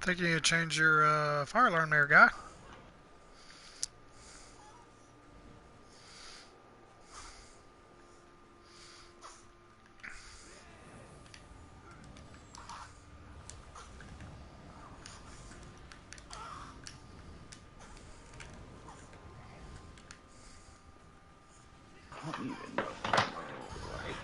Think you need to change your fire alarm there, guy. I don't even know if I'm right.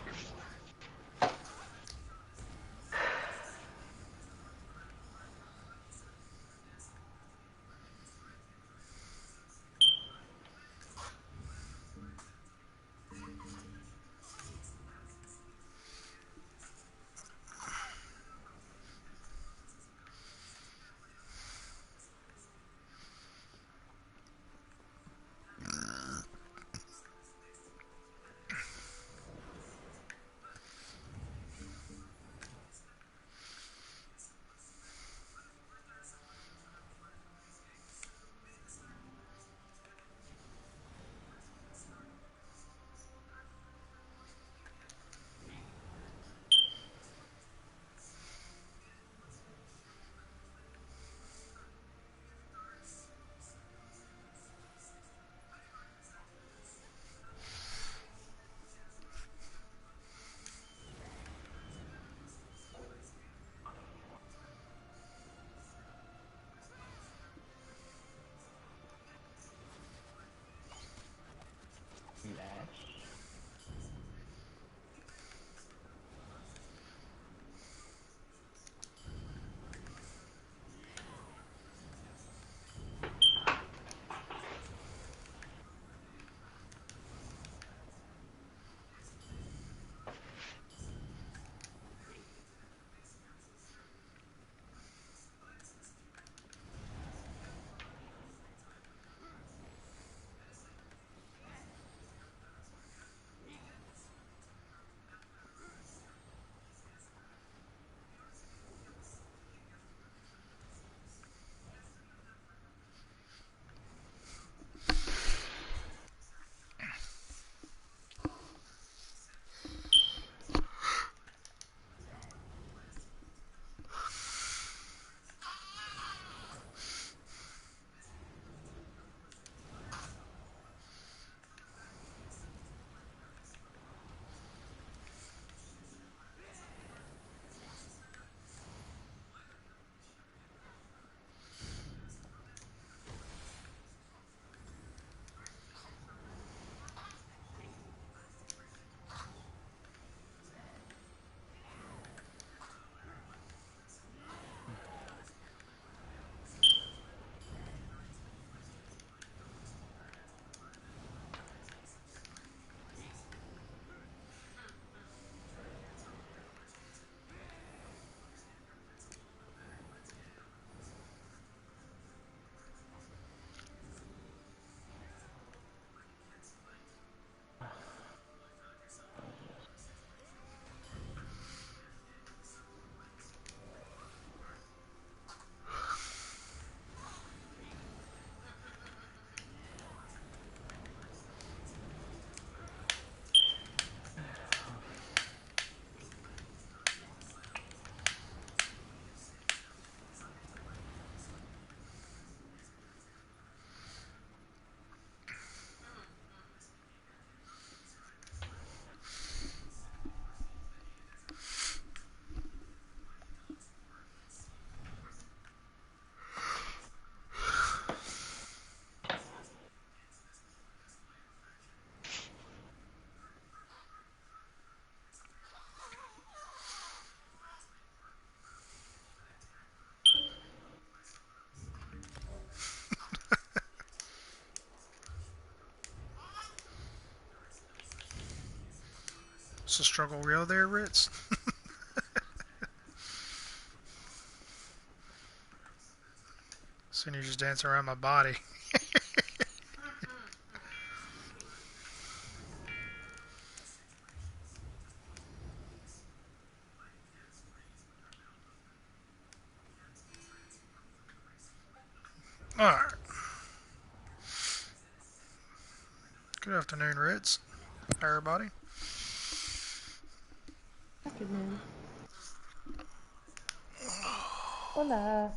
Lash. It's a struggle real there, Ritz. Soon you just dance around my body. Alright. Good afternoon, Ritz. Hi, everybody. Afternoon. Hola.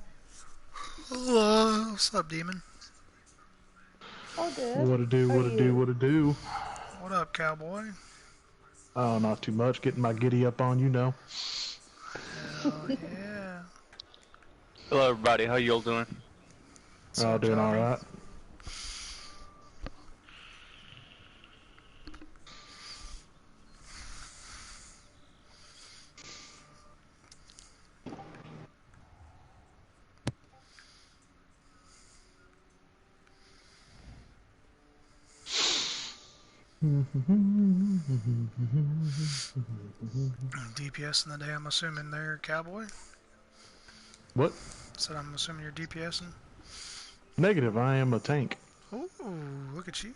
Hello. What's up, demon? All good. What to do, How are what to do, you? what to do. What up, cowboy? Oh, not too much. Getting my giddy up on, you know. Hell yeah. Hello everybody, how y'all doing? What's Oh, up, doing Johnny? alright. DPS in the day, I'm assuming there, cowboy? What? Said I'm assuming you're DPSing? Negative, I am a tank. Ooh, look at you.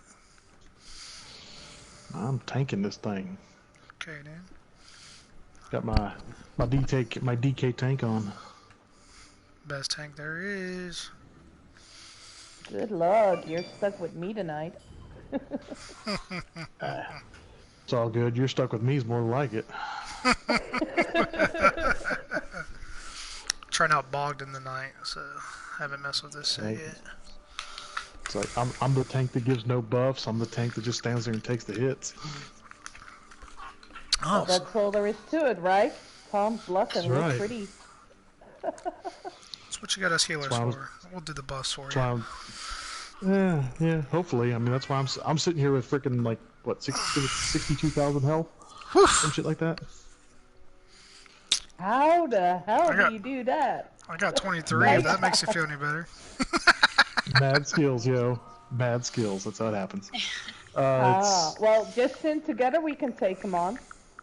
I'm tanking this thing. Okay, then. Got my DK tank on. Best tank there is. Good luck. You're stuck with me tonight. It's all good. You're stuck with me is more like it. Trying out bogged in the night, so haven't messed with this set Hey. yet. It's like I'm the tank that gives no buffs. I'm the tank that just stands there and takes the hits. Oh, so That's all there is to it, right? Calm, bluff, That's and look right. pretty. that's what you got us healers why I was- for. We'll do the buffs for That's you. why yeah. Hopefully, I mean that's why I'm sitting here with freaking like what 62,000 health, Whew. some shit like that. How the hell I got- do you do that? I got 23, Mad. if that makes you feel any better. Mad skills, yo. Bad skills. That's how it happens. Well, just in together we can take him on.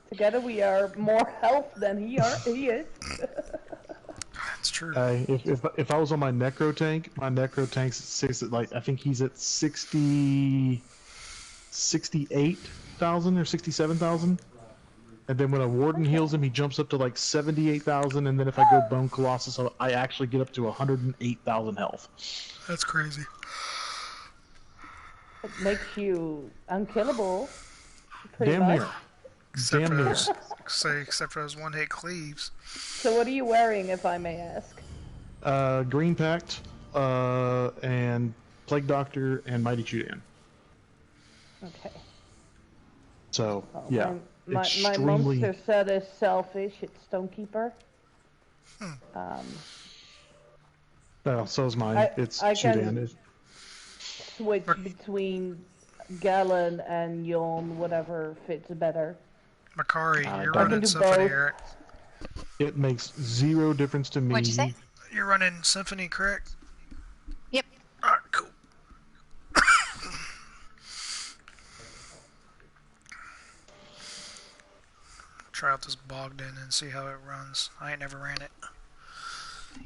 Together we are more health than he is. That's true. If I was on my necro tank's at six. Like I think he's at 68,000 or 67,000. And then when a warden heals him, he jumps up to like 78,000. And then if I go bone colossus, I actually get up to 108,000 health. That's crazy. It makes you unkillable. Pretty Damn much. near. Except Damn for near. those, except for those one-hit cleaves. So what are you wearing, if I may ask? Green Pact, and Plague Doctor, and Mighty Chudan. Okay. So, Well, yeah. My extremely... monster set is selfish. It's Stonekeeper. Oh, so is mine. It's I Chudan. can switch between Gallon and Yon, whatever fits better. Makari, you're I running can do Symphony, both. right? It makes zero difference to me. What'd you say? You're running Symphony, correct? Yep. Alright, cool. Try out this bogged in and see how it runs. I ain't never ran it.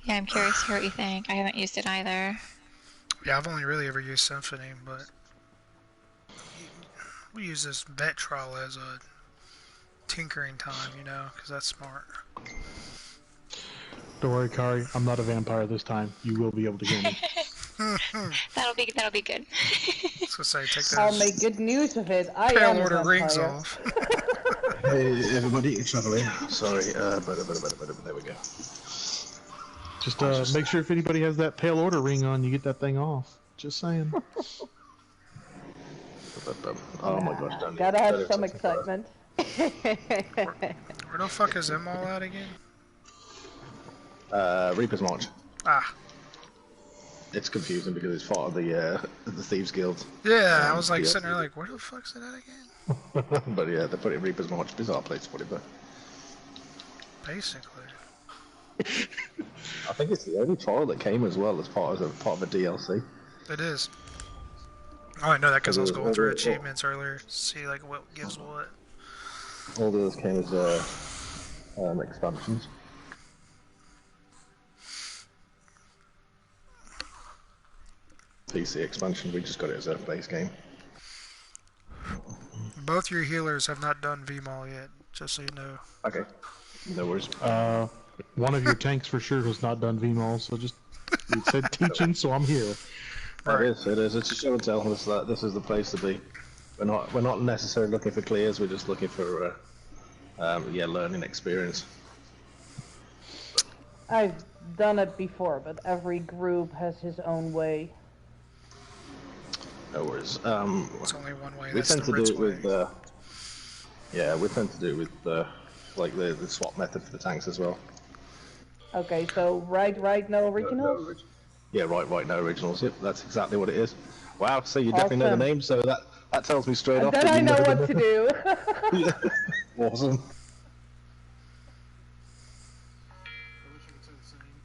Yeah, I'm curious to hear what you think. I haven't used it either. Yeah, I've only really ever used Symphony, but we use this vet trial as a tinkering time, you know, because that's smart. Don't worry, Kari. I'm not a vampire this time. You will be able to hear me. That'll be good. So say, take I'll those make good news of it. I pale am a order rings vampire. off. Hey everybody, it's Traveling. Sorry, there we go. Just make sure if anybody has that pale order ring on, you get that thing off. Just saying. Oh my gosh, don't Gotta have don't some even touch excitement. Where the fuck is VMOL at again? Reaper's March. Ah, It's confusing because it's part of the Thieves Guild. yeah, I was like yeah. sitting there like, where the fuck's it at again? But yeah, they put it in Reaper's March. Bizarre place to put it, but Basically. I think it's the only trial that came as well as part of a DLC. It is. Oh, I know that because I was going through All achievements earlier to see like what gives what. the others came as expansions. PC expansion. We just got it as a base game. Both your healers have not done VMOL yet, just so you know. Okay, no worries. One of your tanks for sure has not done VMOL, so just it said teaching, so I'm here. Right. It is. It's a show and tell. This is the place to be. We're not necessarily looking for clears. We're just looking for learning experience. I've done it before, but every group has his own way. No worries. It's only one way. We That's tend the to do Ritz it way. with yeah, we tend to do it with like the swap method for the tanks as well. Okay, so right, no originals? Yeah, right, no originals. Yep, that's exactly what it is. Wow, so you definitely know the Awesome. name, so that tells me straight off Then that I you know know what to do. Yeah. Awesome.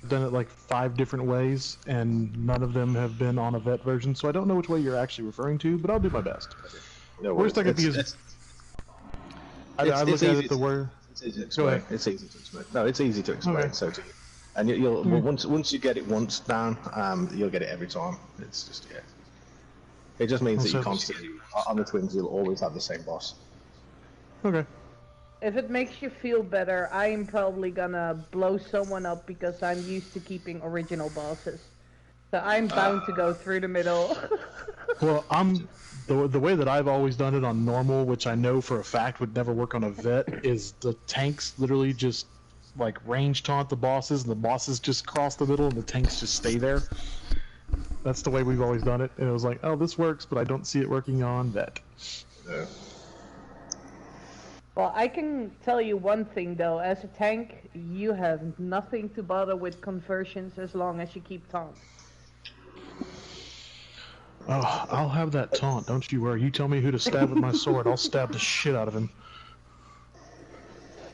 I've done it like 5 different ways, and none of them have been on a vet version, so I don't know which way you're actually referring to, but I'll do my best. No Worst worries. I could be is... I look at it the word... It's easy to Go explain. ahead. It's easy to explain. No, it's easy to explain. Okay. So, and you'll well, once you get it once down, you'll get it every time. It's just yeah. It just means that you Also- constantly on the twins, you'll always have the same boss. Okay. If it makes you feel better, I'm probably gonna blow someone up because I'm used to keeping original bosses. So I'm bound to go through the middle. Well, the way that I've always done it on normal, which I know for a fact would never work on a vet, is the tanks literally just like range taunt the bosses, and the bosses just cross the middle, and the tanks just stay there. That's the way we've always done it, and it was like, oh, this works, but I don't see it working on vet. Yeah. Well, I can tell you one thing though, as a tank, you have nothing to bother with conversions as long as you keep taunt. Oh, I'll have that taunt, don't you worry. You tell me who to stab with my sword, I'll stab the shit out of him.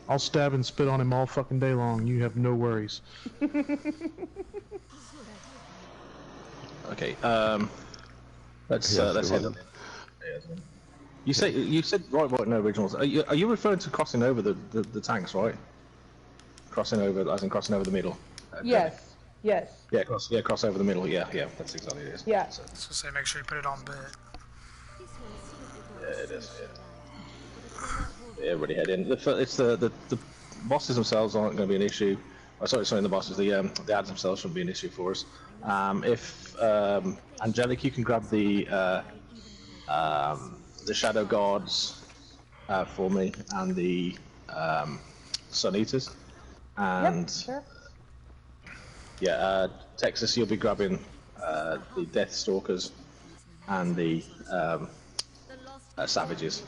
I'll stab and spit on him all fucking day long, you have no worries. Okay. Let's head up. You said right, no originals. Are you referring to crossing over the tanks, right? Crossing over, as in crossing over the middle. Yes. Yeah, cross over the middle. Yeah, that's exactly what it is. Yeah. So, So say make sure you put it on bit. yeah, it is. Yeah, everybody head in. It's the bosses themselves aren't going to be an issue. Oh, sorry, the bosses. The ads themselves shouldn't be an issue for us. If Angelic, you can grab the Shadow Guards for me and the Sun Eaters, and Yep, sure. yeah, Texas, you'll be grabbing the Death Stalkers and the Savages.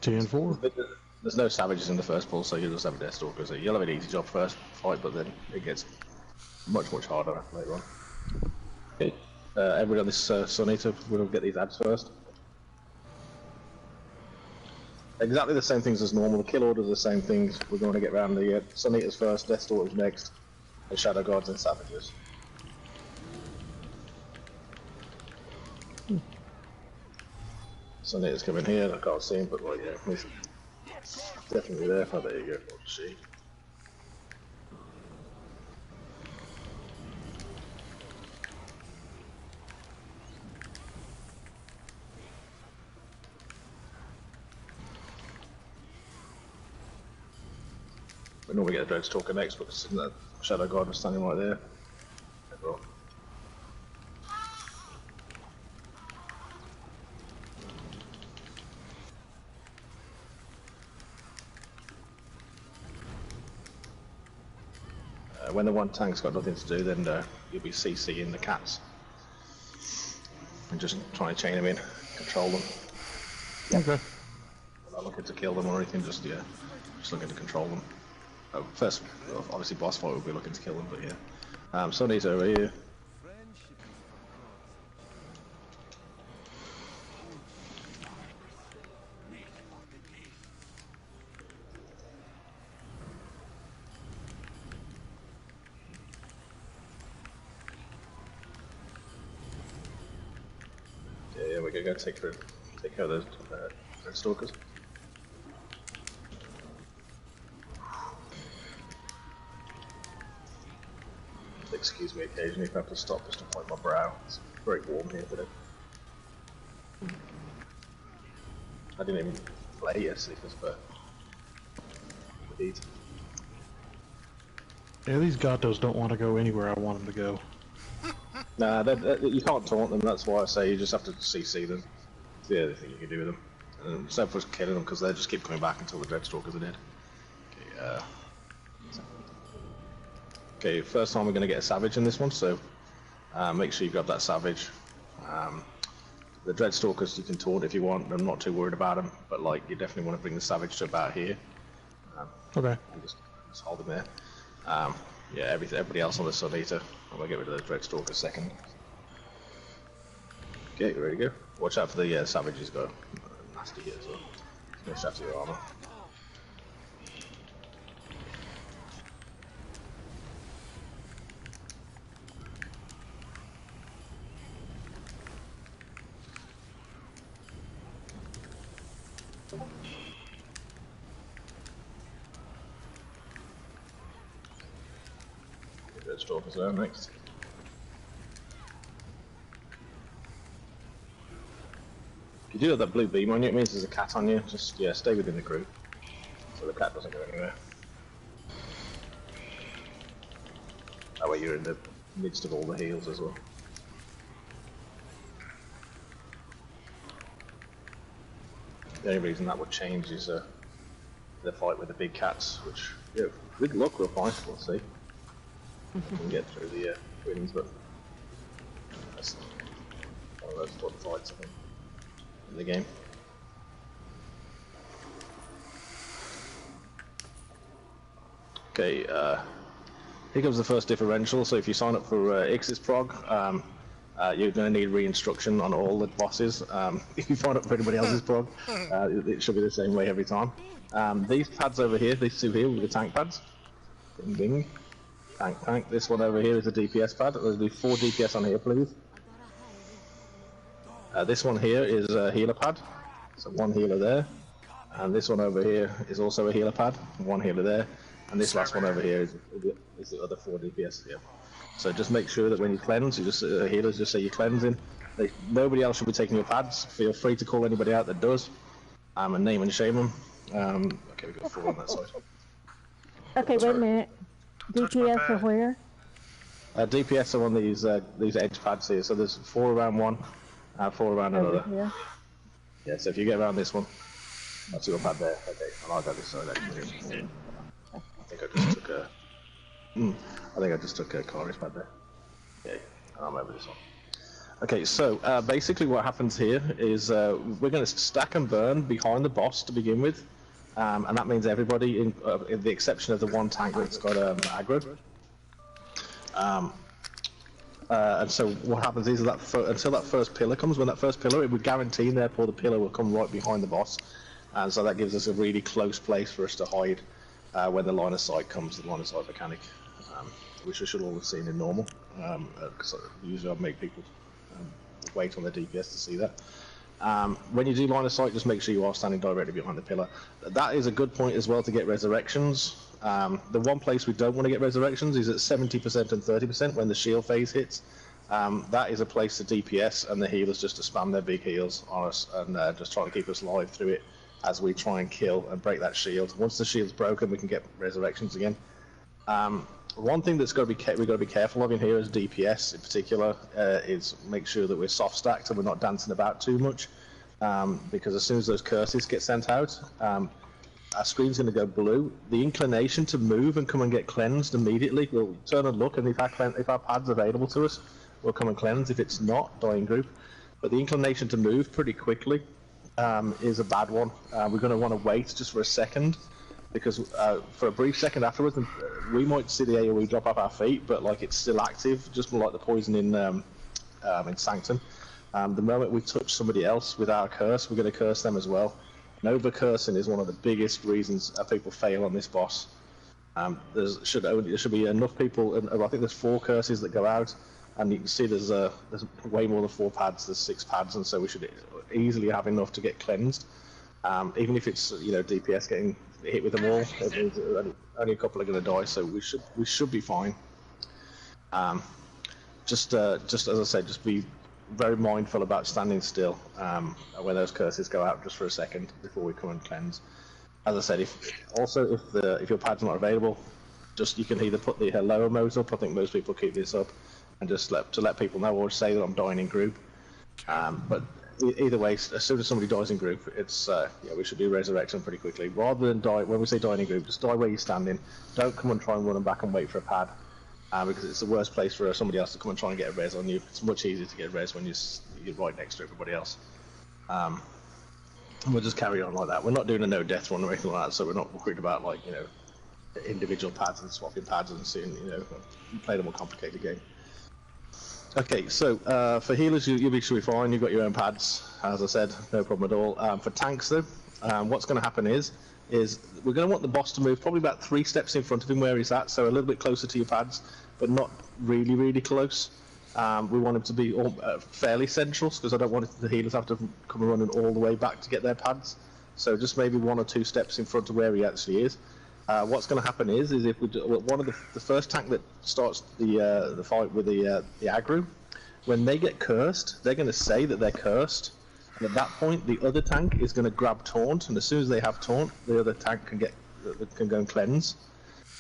10-4. There's no Savages in the first pull, so you'll just have a Death Stalker. So you'll have an easy job first fight, but then it gets much harder later on. Okay, everybody on this Sun Eater, we'll get these ads first. Exactly the same things as normal. The kill orders are the same things. We're going to get around the Sun Eaters first, Death Stalkers next, and Shadow Guards and Savages. Sun Eaters coming here. I can't see him, but like yeah, he's definitely there. Oh, there you go. We'll see. We normally get the Dread Stalker next, but that Shadow Guard was standing right there. When the one tank's got nothing to do, then you'll be CCing the cats. And just trying to chain them in, control them. Okay. We're not looking to kill them or anything, just looking to control them. First, obviously boss fight, we'll be looking to kill them, but yeah. Sunny's over here. Yeah, we're gonna go take care of those stalkers. Excuse me occasionally if I have to stop just to wipe my brow. It's very warm here today. I didn't even play yesterday for heat. Yeah, these gatos don't want to go anywhere I want them to go. Nah, you can't taunt them, that's why I say you just have to CC them. It's the other thing you can do with them. Instead of killing them, because they just keep coming back until the Dreadstalkers are dead. Okay, Okay, first time we're going to get a Savage in this one, so make sure you grab that Savage. The Dreadstalkers you can taunt if you want, I'm not too worried about them, but like you definitely want to bring the Savage to about here. Okay. And just hold him there. Yeah, everybody else on the Sun Eater. I'm going to get rid of the Dreadstalker second. Okay, ready to go. Watch out for the Savage, he's got a nasty hit as well. He's going to shatter your armor. Dreadstalkers there next. If you do have that blue beam on you, it means there's a cat on you. Just stay within the group, so the cat doesn't go anywhere. That way you're in the midst of all the heals as well. The only reason that would change is the fight with the big cats, which, good luck, we'll find. We'll see. We can get through the twins, but that's one of those fun fights, I think, in the game. Okay, here comes the first differential. So if you sign up for Ix's prog, you're going to need re-instruction on all the bosses. If you sign up for anybody else's prog, it should be the same way every time. These pads over here, these two here, with the tank pads. Bing, bing. Tank. This one over here is a DPS pad. There'll be 4 DPS on here, please. This one here is a healer pad. So 1 healer there. And this one over here is also a healer pad. 1 healer there. And this last one over here is the other 4 DPS here. So just make sure that when you cleanse, healers just say you're cleansing. Nobody else should be taking your pads. Feel free to call anybody out that does. And name and shame them. Okay, we've got 4 on that side. Okay, wait a minute. DPS are where? DPS are on these edge pads here. So there's 4 around one, 4 around another. Here. Yeah, so if you get around this one, that's your pad there. Okay, and I'll go this side actually. I think I just took a Kari's pad there. Okay, I'm over this one. Okay, so basically what happens here is we're going to stack and burn behind the boss to begin with. And that means everybody, in the exception of the one tank that's got aggro. And so what happens is that until that first pillar comes, when that first pillar, it would guarantee therefore the pillar will come right behind the boss. And so that gives us a really close place for us to hide when the line of sight comes, the line of sight mechanic, which we should all have seen in normal. Because usually I make people wait on the DPS to see that. When you do line of sight, just make sure you are standing directly behind the pillar. That is a good point as well to get resurrections. The one place we don't want to get resurrections is at 70% and 30% when the shield phase hits. That is a place to DPS and the healers just to spam their big heals on us and just try to keep us live through it as we try and kill and break that shield. Once the shield's broken, we can get resurrections again. One thing that's we've got to be careful of in here as DPS in particular is make sure that we're soft stacked and we're not dancing about too much, because as soon as those curses get sent out, our screen's going to go blue. The inclination to move and come and get cleansed immediately, we'll turn and look, and if our pad's available to us, we'll come and cleanse. If it's not, dying group. But the inclination to move pretty quickly is a bad one. We're going to want to wait just for a second, because for a brief second afterwards, we might see the AoE drop off our feet, but like it's still active, just like the poison in Sanctum. The moment we touch somebody else with our curse, we're going to curse them as well. Nova cursing is one of the biggest reasons people fail on this boss. There should be enough people, and I think there's 4 curses that go out, and you can see there's way more than 4 pads. There's 6 pads, and so we should easily have enough to get cleansed. Even if it's DPS getting hit with them all, only a couple are going to die, so we should be fine. Just as I said, just be very mindful about standing still when those curses go out, just for a second before we come and cleanse. As I said, if your pad's not available, you can either put the lower modes up. I think most people keep this up, and just let people know, or say that I'm dying in group. But either way, as soon as somebody dies in group, it's we should do resurrection pretty quickly. Rather than die when we say dying in group, just die where you're standing. Don't come and try and run them back and wait for a pad. because it's the worst place for somebody else to come and try and get a res on you. It's much easier to get a res when you're right next to everybody else. And we'll just carry on like that. We're not doing a no death run or anything like that, so we're not worried about like individual pads and swapping pads and seeing playing a more complicated game. Okay, so for healers, you'll be sure fine. You've got your own pads, as I said, no problem at all. For tanks, though, what's going to happen is we're going to want the boss to move probably about 3 steps in front of him where he's at, so a little bit closer to your pads, but not really, really close. We want him to be fairly central, because I don't want the healers have to come running all the way back to get their pads. So just maybe 1 or 2 steps in front of where he actually is. What's going to happen is if we do, one of the first tank that starts the fight with the aggro, when they get cursed, they're going to say that they're cursed, and at that point the other tank is going to grab taunt, and as soon as they have taunt, the other tank can go and cleanse,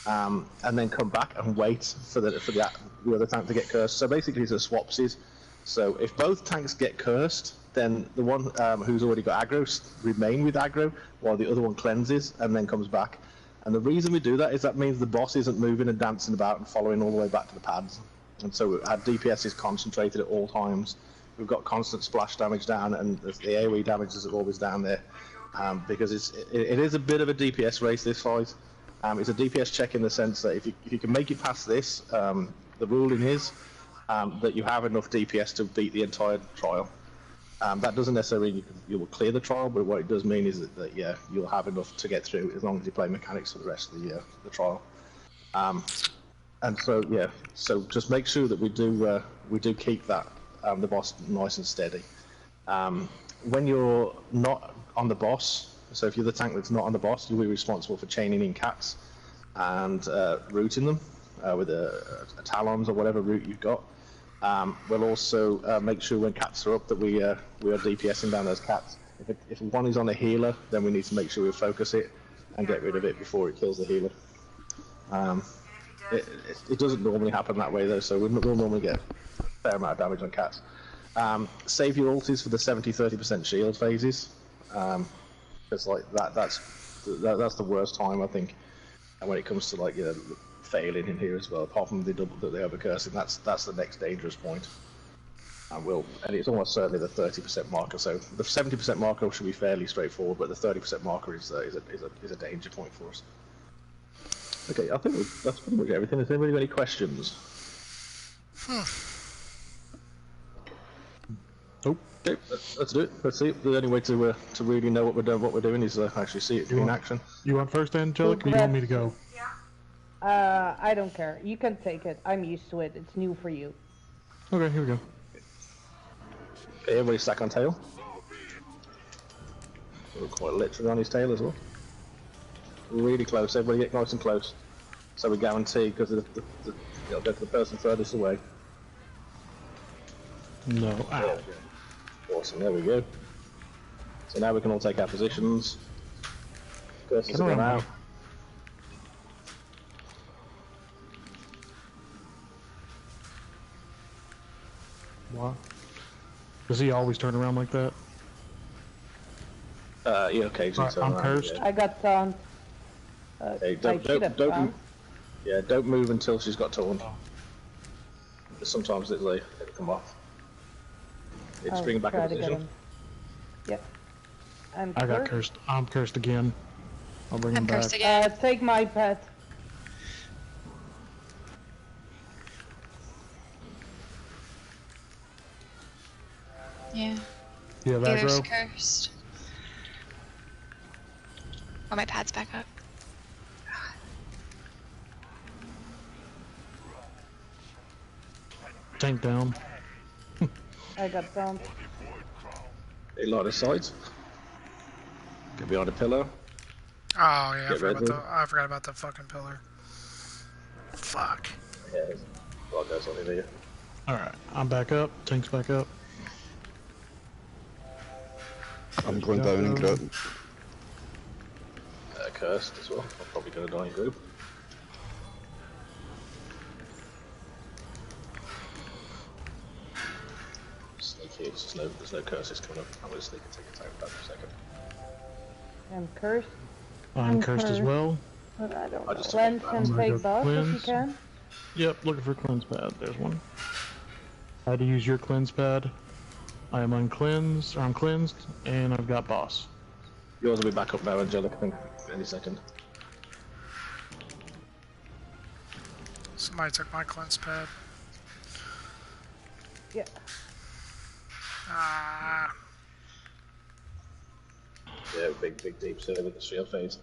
and then come back and wait for the other tank to get cursed. So basically, it's a swapsies. So if both tanks get cursed, then the one who's already got aggro remain with aggro while the other one cleanses and then comes back. And the reason we do that is that means the boss isn't moving and dancing about and following all the way back to the pads. And so our DPS is concentrated at all times. We've got constant splash damage down, and the AoE damage is always down there, because it is a bit of a DPS race, this fight. It's a DPS check in the sense that if you can make it past this, the ruling is that you have enough DPS to beat the entire trial. That doesn't necessarily mean you will clear the trial, but what it does mean is that yeah, you'll have enough to get through as long as you play mechanics for the rest of the trial. And so yeah, so just make sure that we do keep that the boss nice and steady. When you're not on the boss, so if you're the tank that's not on the boss, you'll be responsible for chaining in cats and routing them with a talons or whatever route you've got. We'll also make sure when cats are up that we are DPSing down those cats. If one is on a healer, then we need to make sure we focus it and get rid of it before it kills the healer. It doesn't normally happen that way though, so we'll normally get a fair amount of damage on cats. Save your ultis for the 70-30% shield phases, because like that's the worst time I think, and when it comes to like failing in here as well, apart from the overcursing, that's the next dangerous point. And it's almost certainly the 30% marker. So the 70% marker should be fairly straightforward, but the 30% marker is a danger point for us. Okay, I think that's pretty much everything. Has anybody got any questions? Nope. Okay, let's do it. Let's see. The only way to really know what we're doing is actually see it in action. You want first, Angelic, or you want me to go? I don't care. You can take it. I'm used to it. It's new for you. Okay, here we go. Okay, everybody stack on tail. We're quite literally on his tail as well. Really close. Everybody get nice and close. So we guarantee, because go to the person furthest away. No. Ow. Awesome. There we go. So now we can all take our positions. Curses are out. What? Does he always turn around like that? Yeah, occasionally. I'm cursed. Yeah. I got taunt. Hey, don't move until she's got taunt. Sometimes they come off. It's bring back a position. Yep. I got cursed. I'm cursed again. I'll bring him back. Cursed again. Take my pet. Yeah. Yeah, that Healer's bro. cursed. Oh, my pad's back up. Tank down. I got taunt. A lot of sides. Get behind a pillar. Oh yeah, I Get forgot about the fucking pillar. Fuck. Yeah, well, goes on in here. Alright, I'm back up. Tank's back up. I'm going down in group. Cursed as well. I'm probably going to die in group. Sneaky. There's no curses coming up. I'm going to sneak and take a time back for a second. I'm cursed. I'm cursed as well. But I don't I know. just Cleanse took and it take back. buff if you Cleanse. can. Yep, looking for cleanse pad. There's one. I had to use your cleanse pad. I am uncleansed, or I'm cleansed, and I've got boss. Yours will be back up now, Angelic, I think, any second. Somebody took my cleanse pad. Yeah. Ah. Yeah, big deep save with the shield phase.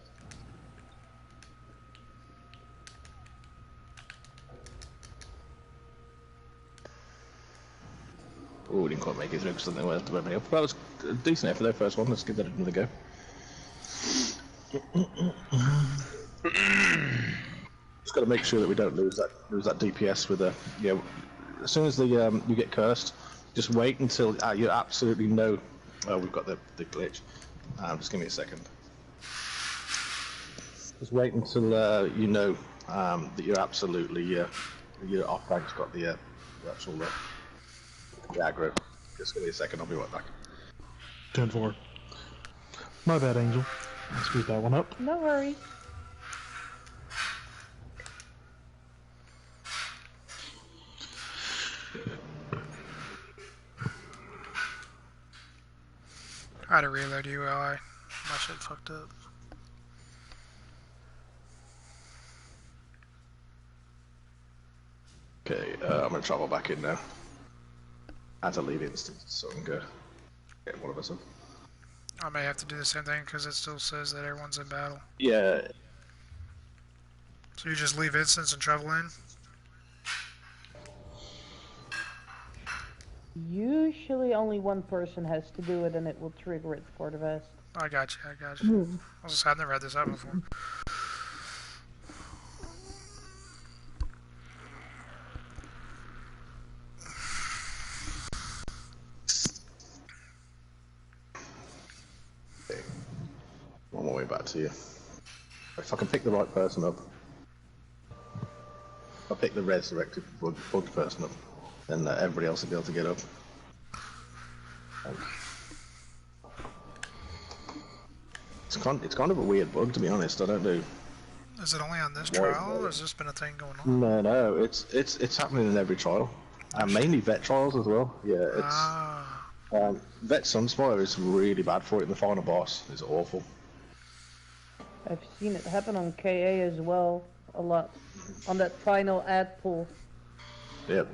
Oh, we didn't quite make it through because something went up. That was a decent effort though, first one. Let's give that another go. Just got to make sure that we don't lose that DPS with the as soon as the you get cursed, just wait until you absolutely know. Oh, we've got the glitch. Just give me a second. Just wait until you know that you're absolutely your off rank's got the actual the aggro. Just give me a second. I'll be right back. 10-4. My bad, Angel. Let's scoot that one up. No worries. I had to reload UI. My shit fucked up. Okay, I'm gonna travel back in now. I had to leave instant, so I can go get one of us up. I may have to do the same thing because it still says that everyone's in battle. Yeah. So you just leave instance and travel in? Usually only one person has to do it and it will trigger it for the rest. I got you, I got you. I've never had this out before. Okay. On my way back to you. If I can pick the right person up, I'll pick the resurrected bugged person up, then everybody else will be able to get up. It's kind of a weird bug, to be honest. I don't know. Is it only on this trial, or has this been a thing going on? No, it's happening in every trial, and mainly vet trials as well. Yeah, it's Vet Sunspire is really bad for it. In the final boss is awful. I've seen it happen on KA as well, a lot. On that final ad pull. Yep.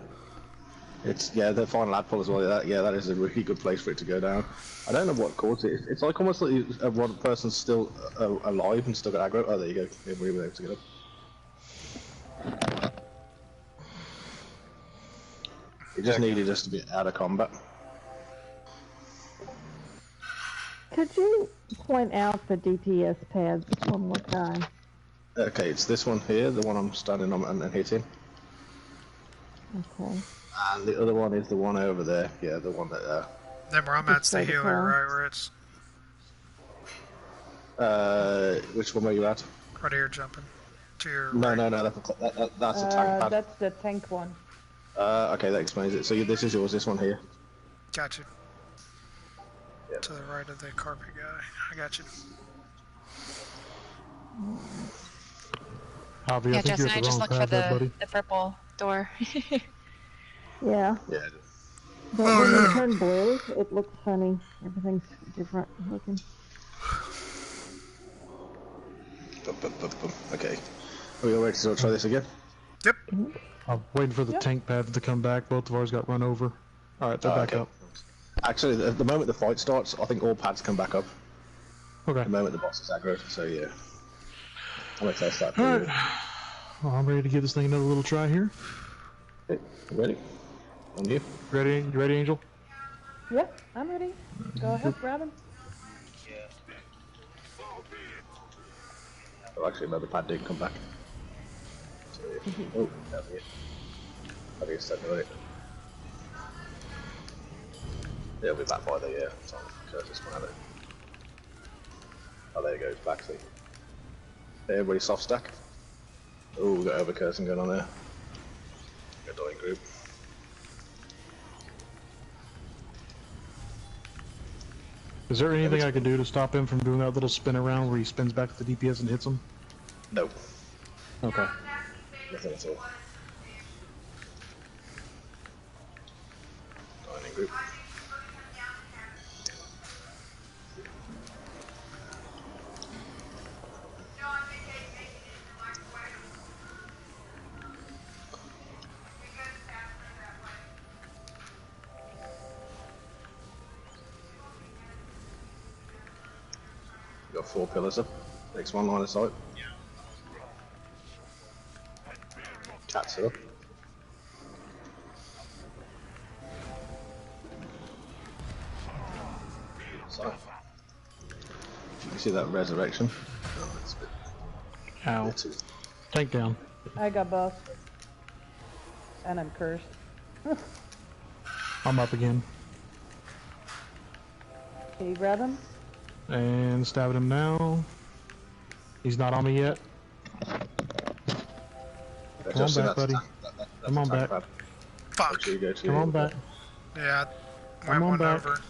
It's the final ad pull as well. That is a really good place for it to go down. I don't know what caused it. It's like almost like one person's still alive and still got aggro. Oh, there you go. Everybody was able to get up. It just needed us to be out of combat. Could you point out the DPS pads one more time? Okay, it's this one here, the one I'm standing on and hitting. Okay. And the other one is the one over there. Yeah, the one that. Then where I'm at's the healer, right? Where it's. Which one were you at? Right here, jumping. To your. No, right. no, that's a tank pad. That's the tank one. Okay, that explains it. So this is yours, this one here. Got you. Yep. To the right of the carpet guy. I got you. Javi, Yeah, I think Justin, you're I at the just wrong looked for pad there, buddy. the purple door. Yeah. Yeah. But when they turn blue, it looks funny. Everything's different looking. Okay. Are we all ready to try this again? Yep. I'm waiting for the tank pad to come back. Both of ours got run over. Alright, they're back Okay. up. Actually, the moment the fight starts, I think all pads come back up. Okay. The moment the boss is aggro, so yeah. I'm gonna test that for Alright. you. Well, I'm ready to give this thing another little try here. Okay, you ready? On you? Ready? You ready, Angel? Yep, I'm ready. Go ahead, grab him. Oh, actually, another pad didn't come back. So, oh, that'll be it. That'll be a second, right? It'll be back by the time Curtis one, it. Oh, there it goes, back, see. Everybody soft stack. Oh, we've got overcursing going on there. Got dying group. Is there anything I can do to stop him from doing that little spin around where he spins back to the DPS and hits him? No, Okay. nothing at all. group. Got 4 pillars up. Next one line of sight. Cats it up. So, you see that resurrection? Oh, that's a bit, Ow. too. Tank down. I got boss. And I'm cursed. I'm up again. Can you grab him? And stabbing him now. He's not on me yet. Come on back, buddy. Come on back. Fuck. Come on back. Yeah, I Come went on one back. over.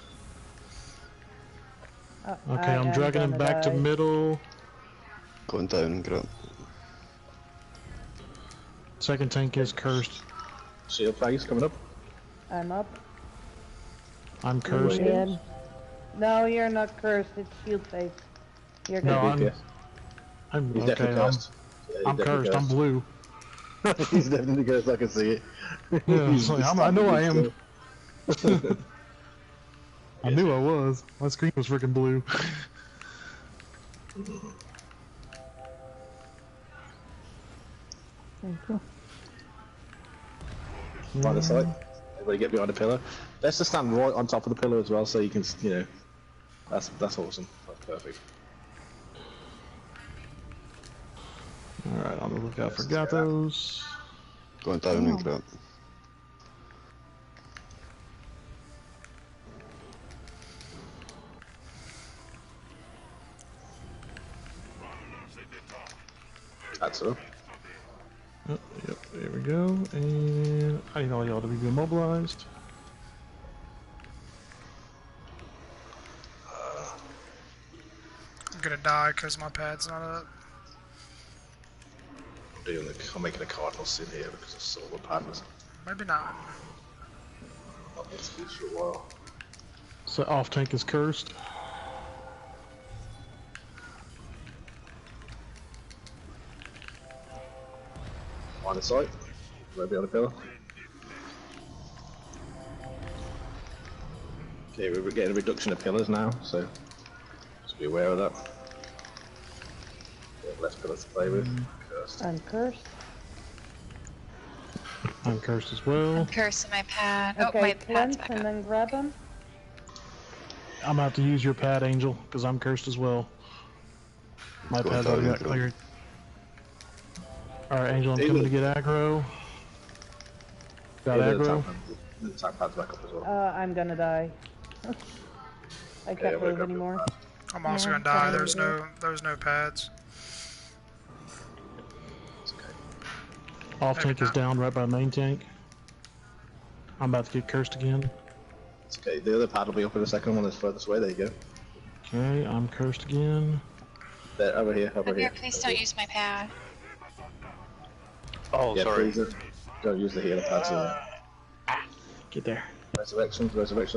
Okay, I'm dragging him back to middle. Going down and grab. Second tank is cursed. Shield phase coming up. I'm up. I'm cursed. Dead. No, you're not cursed. It's shield face. You're No, good. I'm He's okay. definitely cursed. Yeah, he's I'm definitely cursed. I'm blue. He's definitely cursed, I can see it. Yeah, it's like, I know I am. I knew I was. My screen was freaking blue. Thank you. By the side. Everybody get behind the pillar. Let's just stand right on top of the pillar as well, so you can, you know. That's awesome. That's perfect. Alright, on the lookout for Gatos. Going down and grab. That's up. Yep, there we go. And I need all y'all to be immobilized. I'm gonna die because my pad's not up. I'm making a cardinal sin here because I saw the pad was Maybe not. up this speech for a while. So off tank is cursed. On the site. Right behind the pillar. Okay, we're getting a reduction of pillars now, so just be aware of that. Less pillars to play with. Cursed. I'm cursed. I'm cursed as well. I'm cursing my pad. Oh, Okay, my pad's cleanse back and up. then grab him. I'm gonna have to use your pad, Angel, because I'm cursed as well. My Going pad's down already and got grab. cleared. Alright, Angel, I'm coming to get aggro. Got aggro. The tank pad's back up as well. I'm gonna die. I can't move anymore. I'm also Yeah, gonna die. probably. There's no pads. It's okay. Off Maybe tank is not. down right by main tank. I'm about to get cursed again. It's okay. The other pad will be up in the second one that's furthest away. There you go. Okay, I'm cursed again. There, over here, over Come here, here. please don't use my pad. Oh, Yeah, sorry. please don't use the healer pads here. Get there. Resurrections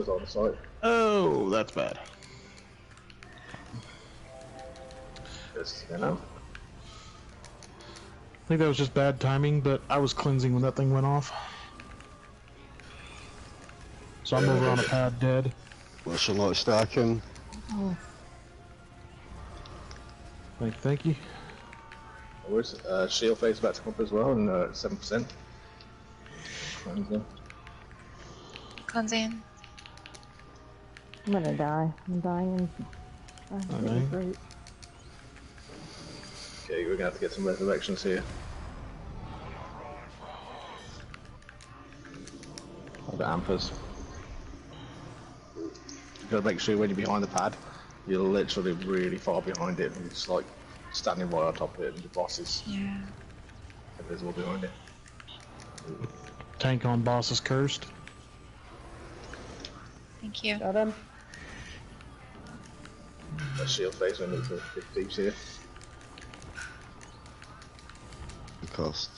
on the site. Oh, that's bad. Just, you know. I think that was just bad timing, but I was cleansing when that thing went off. So I'm over on a pad dead. What's a lot stacking? Thank you. Where's shield phase about to come up as well, and 7%. Cleansing. I'm gonna die. I'm dying. I'm really Alright. great. Okay, we're gonna have to get some resurrections here. I've got ampers. You gotta make sure when you're behind the pad, you're literally really far behind it, and it's like standing right on top of it, and the boss is Yeah. invisible behind it. Tank on boss is cursed. Thank you. Got him. That shield phase when it's the deeps here. The cost.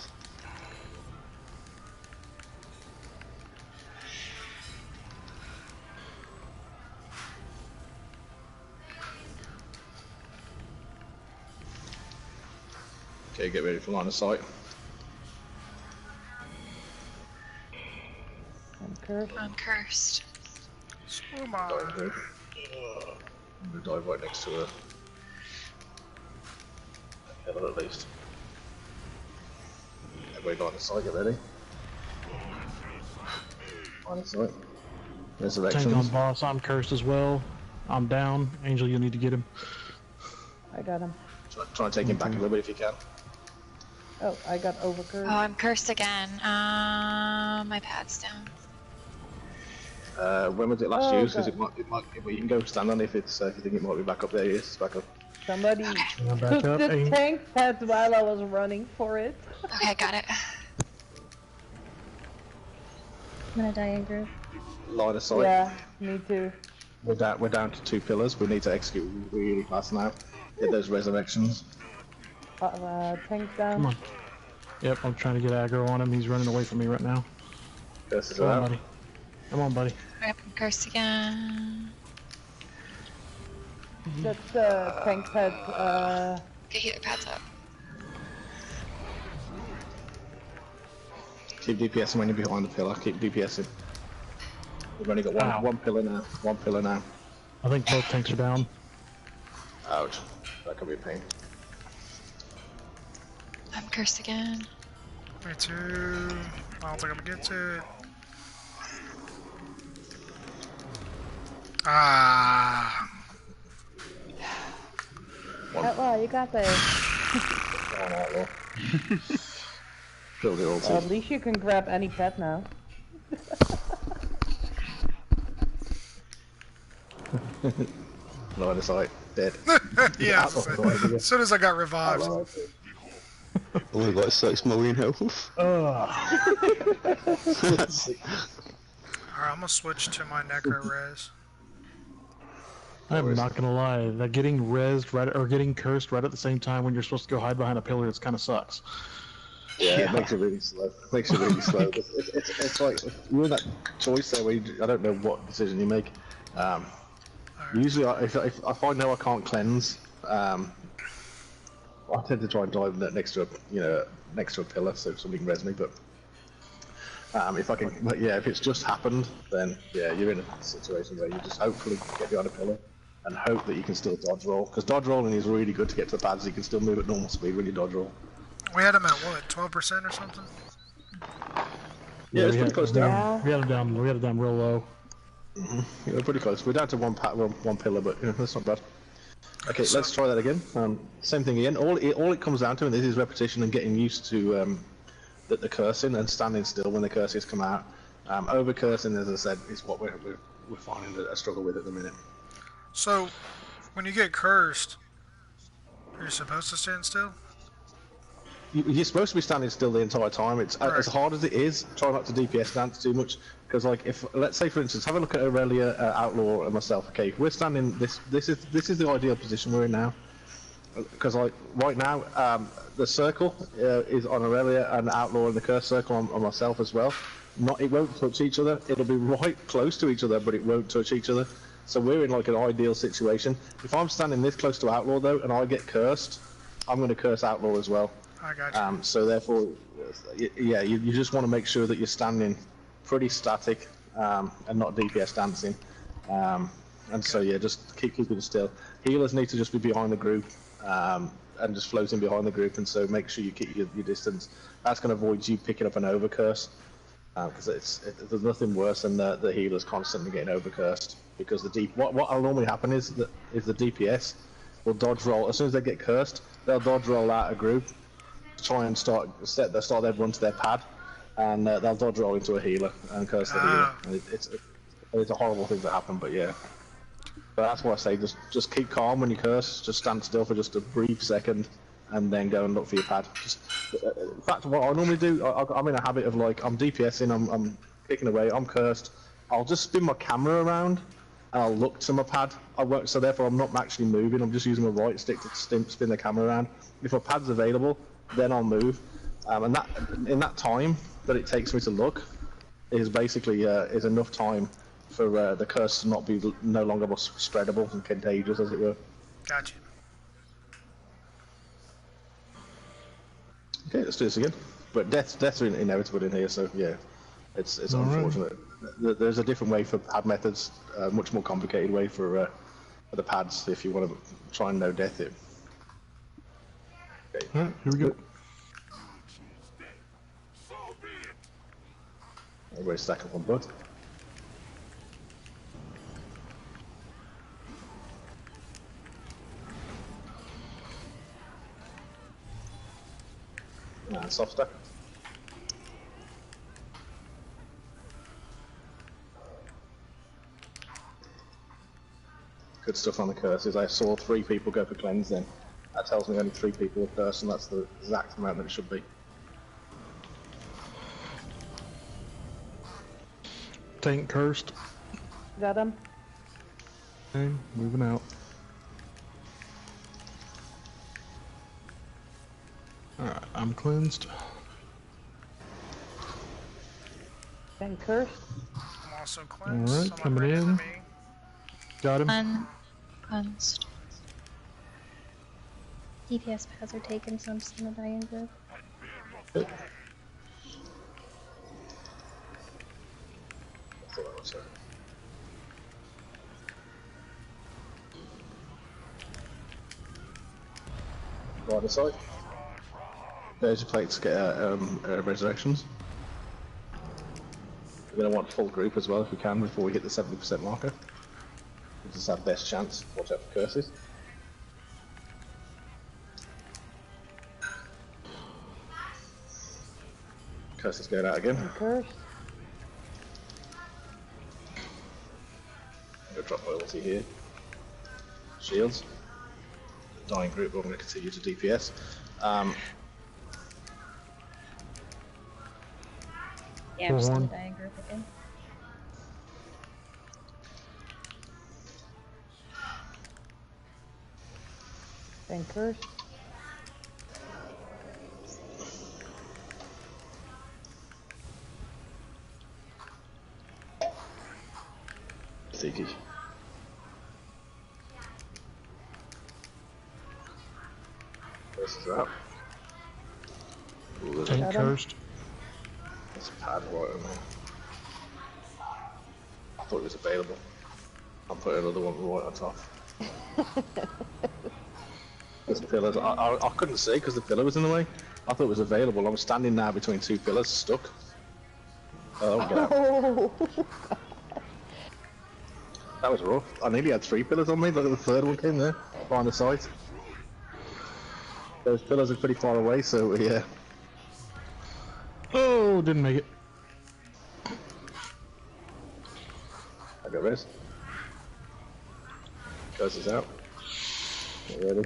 Okay, get ready for line of sight. I'm cursed. I'm cursed. So am I. Dive in. I'm gonna dive right next to a pillar at least. Everybody line of sight, get ready. Line of sight. Tank on Resurrections. boss, I'm cursed as well. I'm down. Angel, you'll need to get him. I got him. Try and take him back a little bit if you can. Oh, I got overcursed. Oh, I'm cursed again. My pad's down. When was it last Oh, used? Because God. it might, you can go stand on if it's, if you think it might be back up there. Yes, it's back up. Somebody I'm back took up. the Angel. tank pads while I was running for it. Okay, got it. I'm gonna die in group. Line of sight. Yeah, me too. We're down to 2 pillars. We need to execute really fast now. Get those resurrections. Tank's Come down. on. Yep, I'm trying to get aggro on him. He's running away from me right now. Curses Come are on, out. buddy. Come on, buddy. Yep, I'm cursed again. That's tank pads. Okay, healer pad's up. Keep DPSing when you're behind the pillar. Keep DPSing. We've only got Ow. one pillar now. One pillar now. I think both tanks are down. Ouch. That could be a pain. I'm cursed again. Me too. I don't think I'm gonna get to it. Ah. Outlaw, you got this. Oh, no, well. Killed it all Well, at too. least you can grab any pet now. Line of sight. Dead. Yeah, Outlaw. as soon as I got revived. Outlaw. Only got 6 million health. Alright, I'm gonna switch to my Necro Res. I'm not gonna lie, that getting rezzed right or getting cursed right at the same time when you're supposed to go hide behind a pillar, it kind of sucks. Yeah, it makes it really slow. Makes it really slow. It's like you're in that choice there where I don't know what decision you make. Usually, if I find out I can't cleanse, I tend to try and dive next to a pillar so somebody can res me. But if I can, if it's just happened, then yeah, you're in a situation where you just hopefully get behind a pillar and hope that you can still dodge roll. Because dodge rolling is really good to get to the pads. You can still move at normal speed when you dodge roll. We had him at what, 12% or something? Yeah, it's we pretty had- close down. Yeah. We had it down real low. Yeah, we're pretty close. We're down to one pillar, but that's not bad. Okay, let's try that again. Same thing again. All it comes down to, and this is repetition and getting used to the cursing and standing still when the curses come out. Over cursing, as I said, is what we're finding a struggle with at the minute. So, when you get cursed, are you supposed to stand still? You're supposed to be standing still the entire time. It's as hard as it is. Try not to DPS dance too much, because like if let's say for instance, have a look at Aurelia, Outlaw, and myself. Okay, we're standing. This is the ideal position we're in now, because like right now the circle is on Aurelia and Outlaw, and the curse circle on myself as well. It won't touch each other. It'll be right close to each other, but it won't touch each other. So we're in like an ideal situation. If I'm standing this close to Outlaw though, and I get cursed, I'm going to curse Outlaw as well. I got you. So therefore, yeah, you just want to make sure that you're standing pretty static and not DPS dancing. And so yeah, just keeping still. Healers need to just be behind the group and just floating behind the group, and so make sure you keep your distance. That's going to avoid you picking up an overcurse, because there's nothing worse than the healers constantly getting overcursed. Because what will normally happen is the DPS will dodge roll as soon as they get cursed. They'll dodge roll out a group, try and start everyone to their pad, and they'll dodge roll into a healer and curse the healer. And it's a horrible thing to happen, but yeah. But that's why I say just keep calm when you curse. Just stand still for just a brief second, and then go and look for your pad. In fact, what I normally do, I'm in a habit of like I'm DPSing, I'm kicking away, I'm cursed. I'll just spin my camera around, and I'll look to my pad. So therefore I'm not actually moving. I'm just using my right stick to spin the camera around. If a pad's available, then I'll move. And that in that time that it takes me to look is basically is enough time for the curse to not be no longer spreadable and contagious, as it were. Got you. Okay, let's do this again. But deaths are inevitable in here, so yeah, it's All right. unfortunate. There's a different way for pad methods, a much more complicated way for the pads if you want to try and no death it. Okay. All right, here we go. Everybody stack up on blood. And soft stack. Good stuff on the curses. I saw 3 people go for cleanse then. That tells me only 3 people are cursed, and that's the exact amount that it should be. Tank cursed. Got him. Okay, moving out. Alright, I'm cleansed. And cursed. I'm also cleansed. Alright, Someone coming ran into in. me. Got him. Uncleansed. DPS pads are taken, so I'm just gonna die in group. Right this side. There's your plate to get resurrections. We're going to want full group as well if we can before we hit the 70% marker. This is our best chance. Watch out for curses. Curses going out again. Cursed. I'm going to drop my ulti here. Shields. Dying group, but I'm going to continue to DPS. Yeah, I'm just gonna Horn. die in group again. And cursed. Sticky. Curses out. Ooh, there's Tank Got him. cursed. There's a pad right on there. I thought it was available. I'll put another one right on top. There's pillars. I couldn't see because the pillar was in the way. I thought it was available. I'm standing now between 2 pillars, stuck. Oh, get out. Oh. That was rough. I nearly had 3 pillars on me, but the 3rd one came there, behind the site. Those pillars are pretty far away, so yeah. Oh, didn't make it. I got res. Curses out. Get ready.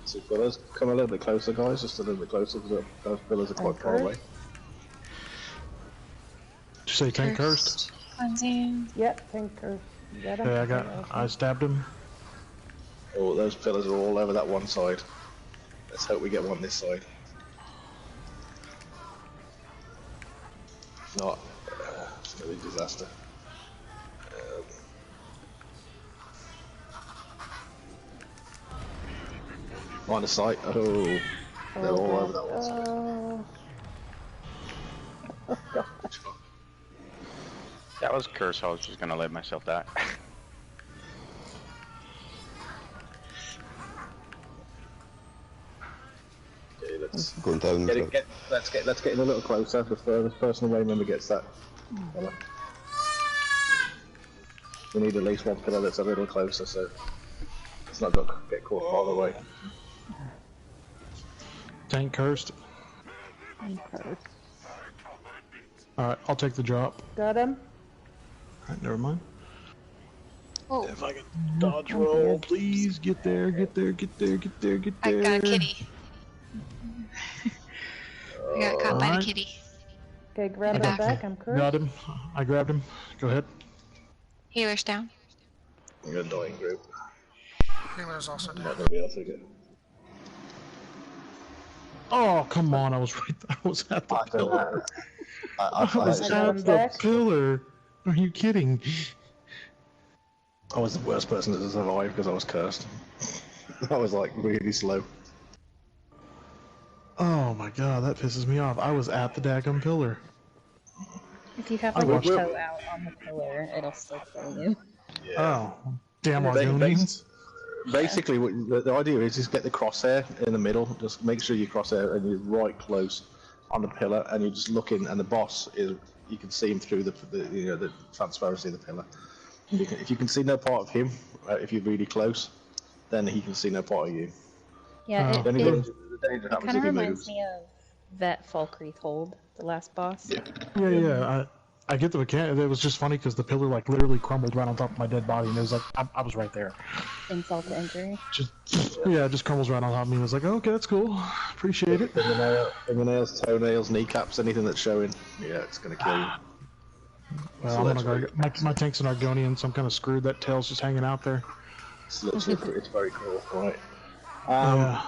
Two pillars. Come a little bit closer, guys. Just a little bit closer, because those pillars are quite far away. Did you say tank cursed? Cleansing. Yep, tank cursed. Got him. Okay, I stabbed him. Oh, those pillars are all over that one side. Let's hope we get one this side. If not, it's going to be a disaster. On the site. Oh, they're all over that one side. That was curse. I was just gonna let myself die. Okay, let's Going down. let's get in a little closer. The furthest person away member gets that. We need at least one pillar that's a little closer, so it's not going to get caught far away. Tank cursed. And cursed. Alright, I'll take the drop. Got him. Alright, never mind. Oh, If I can dodge roll, please get there, get there, get there, get there, get I there. got a kitty. I got caught by the Alright. kitty. Okay, grab him Back. back. I'm cursed. Got him. I grabbed him. Go ahead. Healer's down. I'm going to die in group. Healer's also I'm dead. not going to be able to get. Oh, come on. I was right. I was at the I don't pillar. know. I was got him at the back. pillar. Are you kidding? I was the worst person to survive because I was cursed. I was like really slow. Oh my god, that pisses me off. I was at the daggum pillar. If you have I like a watched. toe out on the pillar, it'll still kill you. Yeah. Oh, damn Ba- Argonians. Basically, the idea is just get the crosshair in the middle. Just make sure your crosshair and you're right close on the pillar, and you're just looking. And the boss is you can see him through the transparency of the pillar. If you can see no part of him, if you're really close, then he can see no part of you. Yeah, Oh. The only danger it happens kind if of he reminds moves. me of Vet Falkreath Hold, the last boss. Yeah. Yeah. I get the mechanic. It was just funny because the pillar like literally crumbled right on top of my dead body, and it was like I was right there. Insult to injury. Just yeah, it just crumbles right on top of me. I was like, okay, that's cool. Appreciate it. Fingernails, toenails, kneecaps, anything that's showing, yeah, it's gonna kill you. Well, I'm gonna my tank's an Argonian, so I'm kind of screwed. That tail's just hanging out there. It's literally, it's very cool, right? Yeah.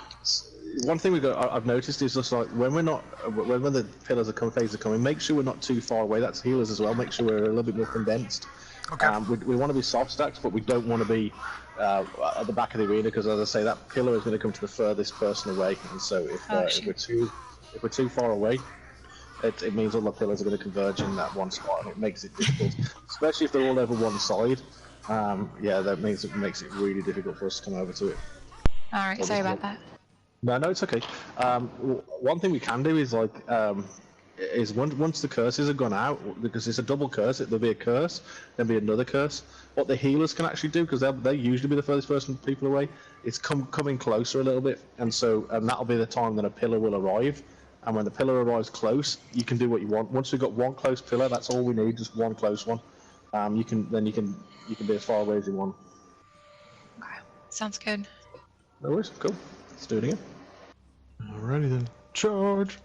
One thing I've noticed is just like when the pillars are phase are coming, make sure we're not too far away. That's healers as well. Make sure we're a little bit more condensed. Okay. We want to be soft stacks, but we don't want to be at the back of the arena because, as I say, that pillar is going to come to the furthest person away. And so if we're too far away, it means all the pillars are going to converge in that one spot, and it makes it difficult, especially if they're all over one side. Yeah, that makes it really difficult for us to come over to it. Alright, sorry about that. No, it's okay. One thing we can do is once the curses have gone out, because it's a double curse, there'll be a curse, then be another curse. What the healers can actually do, because they usually be the furthest people away, is coming closer a little bit, and that'll be the time that a pillar will arrive. And when the pillar arrives close, you can do what you want. Once we've got one close pillar, that's all we need, just one close one. You can be as far away as you want. Okay, sounds good. No worries, cool. Let's do it again. Alrighty then. Charge.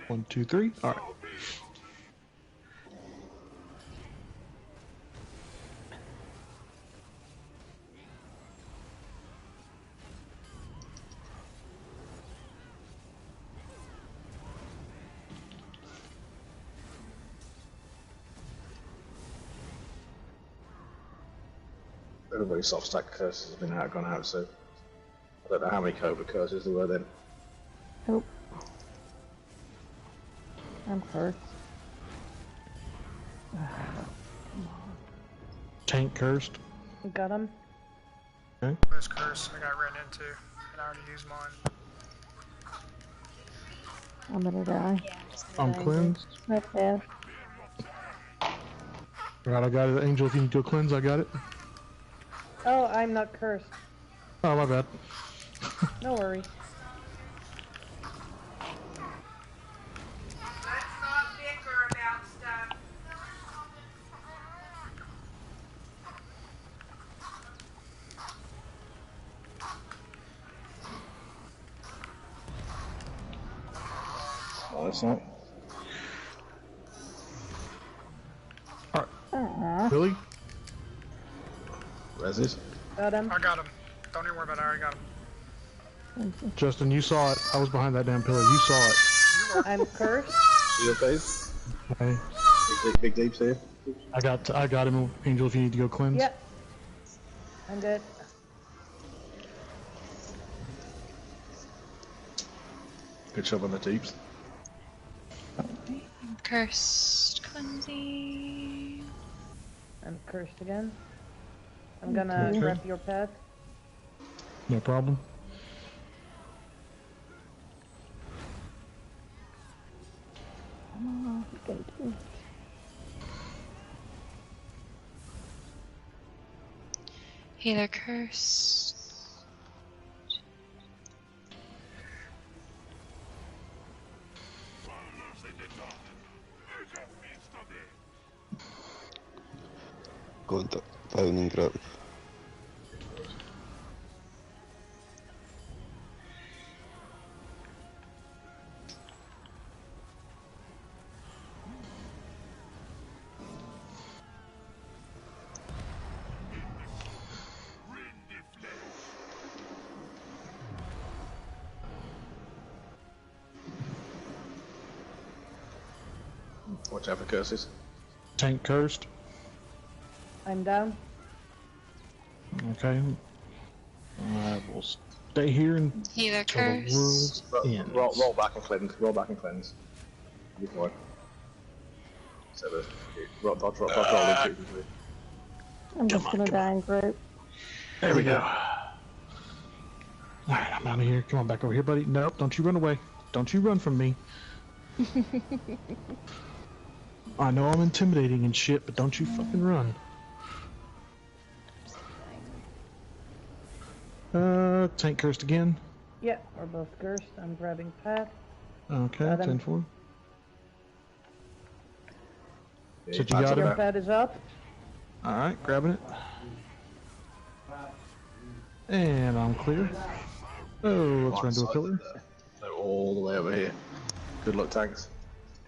1, 2, 3. All right. Everybody's soft stack curses have been gone out, so I don't know how many Cobra curses there were then. Nope. I'm cursed. Tank cursed. Got him. There's curse I got ran into, and I already used mine. I'm gonna die. Yeah, I'm just I'm gonna die. cleansed. That's bad. Alright, I got it. Angel, if you need to go cleanse, I got it. Oh, I'm not cursed. Oh, my bad. No worries. Let's not bicker about stuff. Oh, that's not. Really? Reses? Got him. I got him. Don't even worry about it. I already got him. Justin, you saw it. I was behind that damn pillar. You saw it. I'm cursed. You okay? Okay. Big deeps here. I got him. Angel, if you need to go cleanse. Yep. I'm good. Good job on the deeps. Cursed cleansing. I'm cursed again. I'm gonna Okay. rep your path. No problem. Oh, okay. Healer curse. Contact pounding grab. Watch out for curses. Tank cursed. I'm down. Okay. I will stay here Healer until the curse. world ends. Roll back and cleanse. Roll back and cleanse. Before. So dodge roll into it. I'm just gonna die in group. There we go. Alright, I'm out of here. Come on back over here, buddy. Nope, don't you run away. Don't you run from me. I know I'm intimidating and shit, but don't you fucking run. Tank cursed again. Yeah, we're both cursed. I'm grabbing pad. Okay, Got him. 10-4. Yeah, So you got Your him? pad is up. Alright, grabbing it. And I'm clear. Oh, let's run to a pillar. They're all the way over here. Good luck, tanks.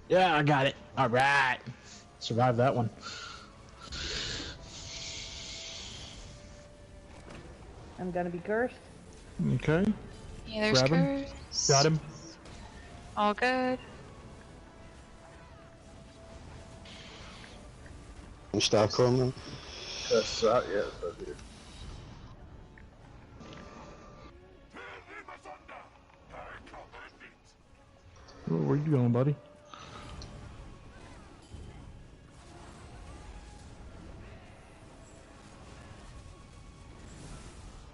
Yeah, I got it. Alright. Survived that one. I'm gonna be cursed. Okay. Healer's Grab him. curse. Got him. All good. I'm stuck on them. That's that, yeah. That's good. Oh, where you going, buddy?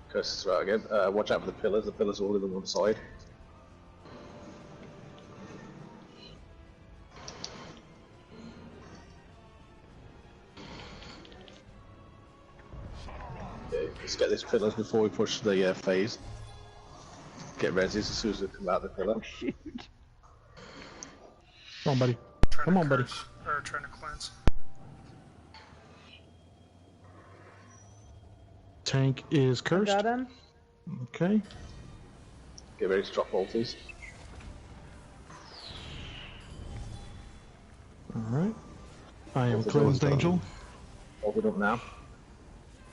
Curse is right again. Watch out for the pillars. The pillars are all on one side. Okay, let's get these pillars before we push the phase. Get resis as soon as we come out the pillar. Shoot. Come on, buddy. Trying Come to on, buddy. curse, or trying to cleanse. Tank is cursed. Got him. Okay. Get ready to drop ultis. Alright. I am Ulti cleansed, done. Angel. Ulted up now.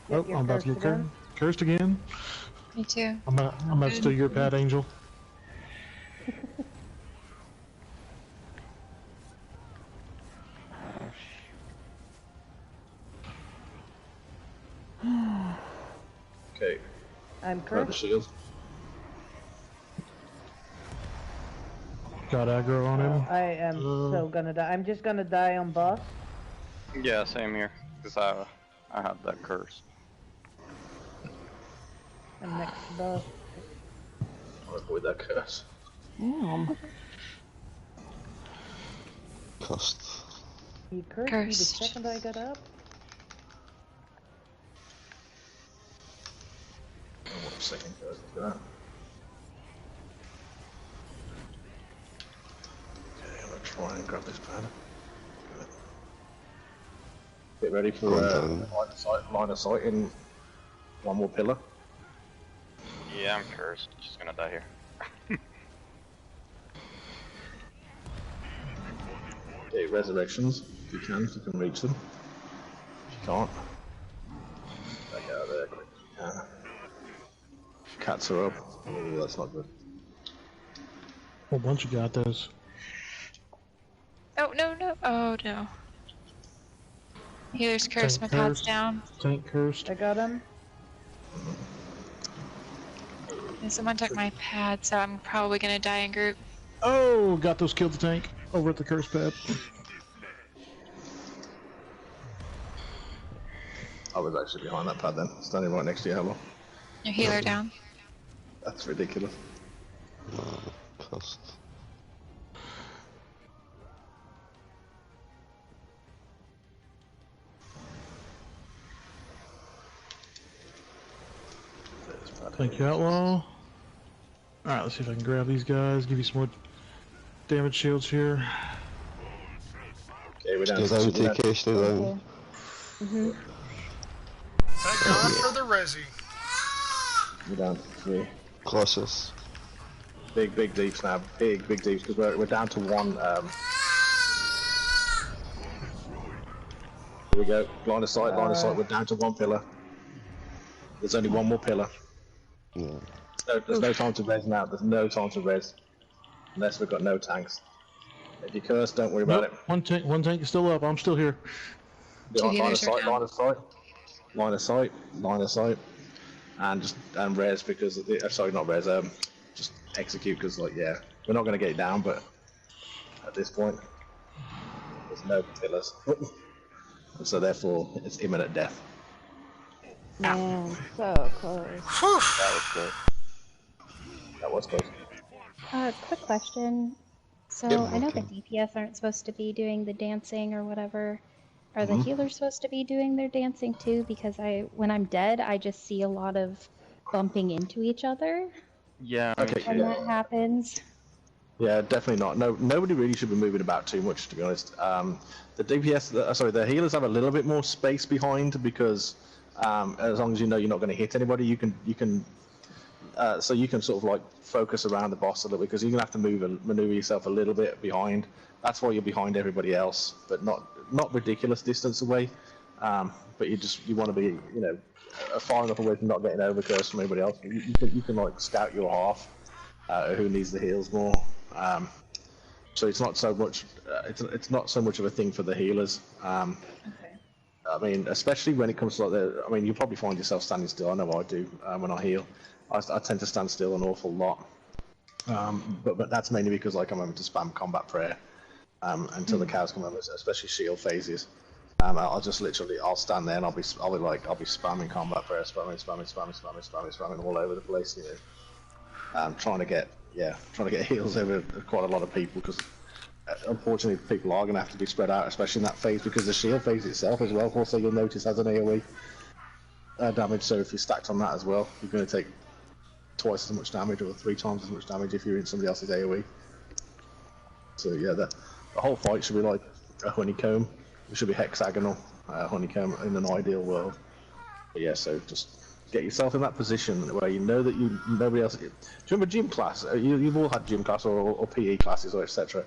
Oh, you're I'm about to get cursed again. cursed again. Me too. I'm about to steal your pad, Angel. Okay, I'm grab the cursed. shield. Got aggro on him. I am so gonna die. I'm just gonna die on boss. Yeah, same here. Because I have that curse. I'm next to boss. I'll avoid that curse. Damn. Cost. He cursed me the Cursed. second I got up. I want a second curse after that. Okay, I'm gonna try and grab this pad. Get ready for Going down. line of sight in one more pillar. Yeah, I'm cursed. Just gonna die here. Okay, resurrections, if you can reach them. If you can't, back out of there quick. Yeah. Cats are up. Oh, that's not good. Whole bunch of got those. Oh, no, no. Oh, no. Healer's curse. My Tank pad's cursed. down. Tank cursed. I got him. And someone took my pad, so I'm probably gonna die in group. Oh, got those killed the tank over at the curse pad. I was actually behind that pad then, standing right next to you, Hello. Your healer down. That's ridiculous. Cost. Thank you, Outlaw. Alright, let's see if I can grab these guys, give you some more damage shields here. Okay, we're down Stay down, to TK, stay down. Thank God for the resi. we're down to 3. Colossus. Big deeps now. Big deeps because we're down to 1. Here we go. Line of sight. We're down to 1 pillar. There's only 1 more pillar. Yeah. There's no time to res now. There's no time to res unless we've got no tanks. If you curse, don't worry about Nope. One tank is still up. I'm still here. it. Two Line of healers are sight, down. line of sight, line of sight, line of sight, and res because sorry, not res. Just execute because like yeah, we're not going to get it down, but at this point, there's no pillars, so therefore it's imminent death. Man, so close. Whew. That was good. That was close. Quick question. So Yep, I know okay. the DPS aren't supposed to be doing the dancing or whatever. Are the Mhm. healers supposed to be doing their dancing too? Because when I'm dead, I just see a lot of bumping into each other Yeah, me Okay, when too. that happens. yeah, definitely not. No, nobody really should be moving about too much, to be honest. The DPS, sorry, the healers have a little bit more space behind because as long as you know you're not going to hit anybody, so you can sort of like focus around the boss a little bit because you're gonna have to maneuver yourself a little bit behind. That's why you're behind everybody else, but not ridiculous distance away. But you want to be far enough away from not getting overcursed from everybody else. You can like scout your half who needs the heals more. So it's not so much it's not so much of a thing for the healers. Okay. I mean, especially when it comes to like I mean, you probably find yourself standing still. I know I do when I heal. I tend to stand still an awful lot. But that's mainly because like I'm having to spam combat prayer until the cows come over, especially shield phases. I'll just literally Stand there and I'll be spamming combat prayer, spamming all over the place, trying to get heals over quite a lot of people because unfortunately people are going to have to be spread out, especially in that phase because the shield phase itself as well. Also, you'll notice has an AOE damage, so if you're stacked on that as well, you're going to take twice as much damage or 3 times as much damage if you're in somebody else's AoE. So yeah, the whole fight should be like a honeycomb. It should be hexagonal honeycomb in an ideal world. But yeah, so just get yourself in that position where you know that nobody else. Do you remember gym class? You've all had gym class or PE classes or etc.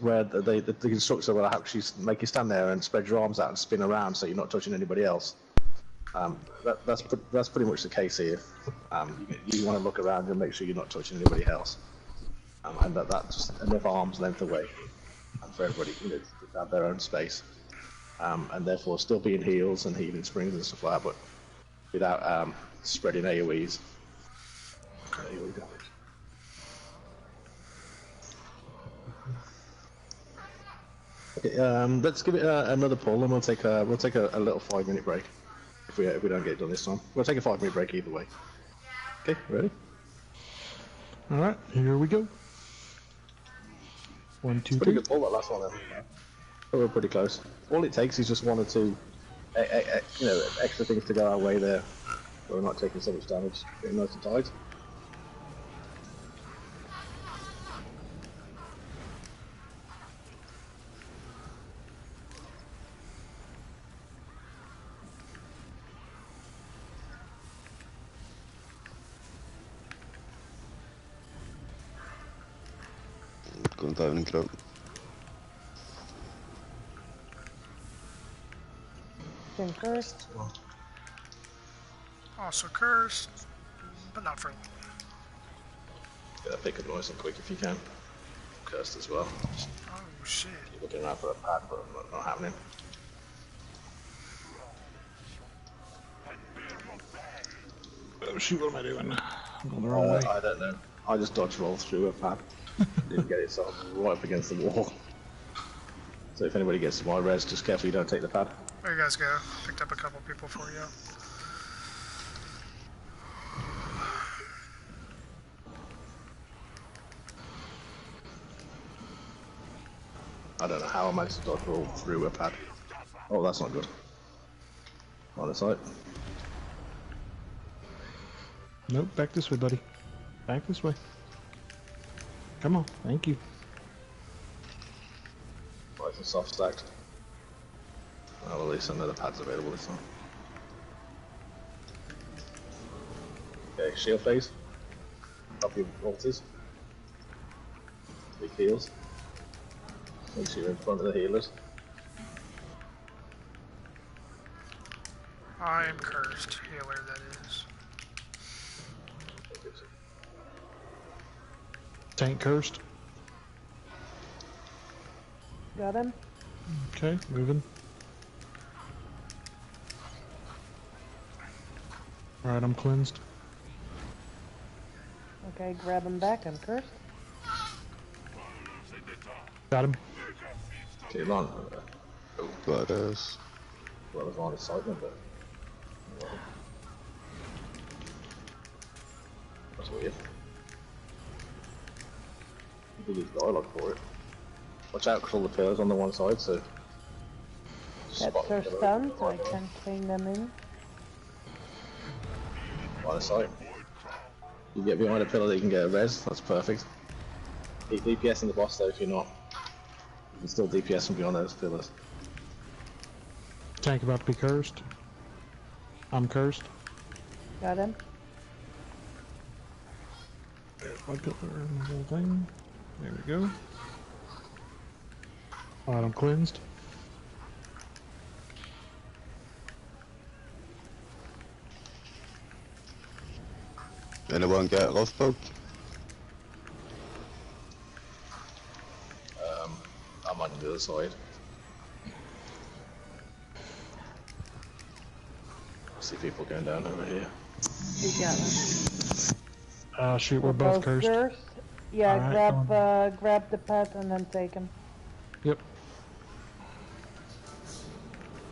Where the instructor will actually make you stand there and spread your arms out and spin around so you're not touching anybody else. That's pretty much the case here. You want to look around and make sure you're not touching anybody else, and that's just enough arm's length away, and for everybody to have their own space, and therefore still being heals and healing springs and stuff like that, but without spreading AOEs. AOE damage. Okay, let's give it another pull, and we'll take a little 5-minute break. If we don't get it done this time, we'll take a 5-minute break either way. Okay, ready? All right, here we go. 1, 2, Pretty 3. good pull that last one. Then. We're pretty close. All it takes is just 1 or 2, extra things to go our way there. We're not taking so much damage. Getting nice and tight. Couldn't have an intro. Been first. Also cursed, but not for long. Get that pick up nice and quick if you can. Cursed as well. Oh shit. Keep looking around for a pad, but not happening. Oh shoot, what am I doing? I'm going the wrong way. I don't know. I just dodge rolled through a pad. Didn't get it, so I'm right up against the wall. So if anybody gets to my res, just careful you don't take the pad. There you guys go. Picked up a couple people for you. I don't know how I managed to dodge roll through a pad. Oh, that's not good. On the side. Nope, back this way, buddy. Back this way. Come on, thank you. Nice and soft stacked. Well, at least I know the pad's available this time. Okay, shield phase. Up your altars. Big heals. Make sure you're in front of the healers. I am cursed. Healer, that is. Tank cursed. Got him. Okay, moving. Alright, I'm cleansed. Okay, grab him back. I'm cursed. Got him. Okay, long. Got us. Well, there's line of sight, but that's weird. You lose dialogue for it. Watch out, because all the pillars on the one side, so. Cats are stunned, so I can't chain them in. Line of sight. You get behind a pillar that you can get a res, that's perfect. Keep DPSing the boss though if you're not. You can still DPS from behind those pillars. Tank about to be cursed. I'm cursed. Got him. My pillar and the whole thing. There we go. Alright, I'm cleansed. Anyone get love bug? I'm on the other side. I see people going down over here. You got him. Shoot, we're both cursed. Yeah, Alright, grab the pet and then take him. Yep.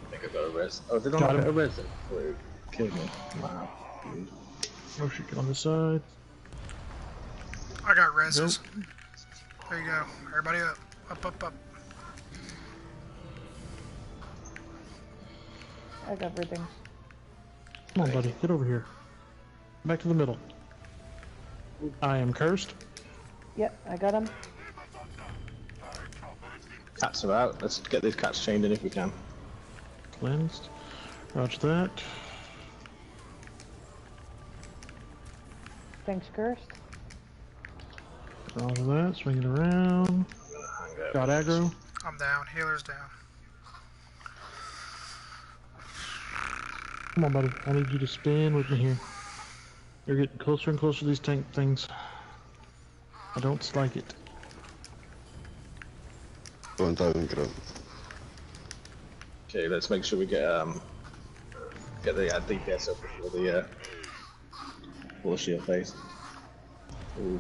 I think I got a res. Oh, did I Got not him. get a res then? Wait, killed me. Wow. Oh shit, get on this side. I got reses. There you go. Everybody up. Up, up, up. I got everything. Come on, buddy, get over here. Back to the middle. I am cursed. Yep, I got him. Cats are out. Let's get these cats chained in if we can. Cleansed. Roger that. Thanks, cursed. Roger that. Swing it around. Got aggro. I'm down. Healer's down. Come on, buddy. I need you to spin with me here. You're getting closer and closer to these tank things. I don't like it. Go and dive and get up. Okay, let's make sure we get the DPS up before the shield phase. Ooh.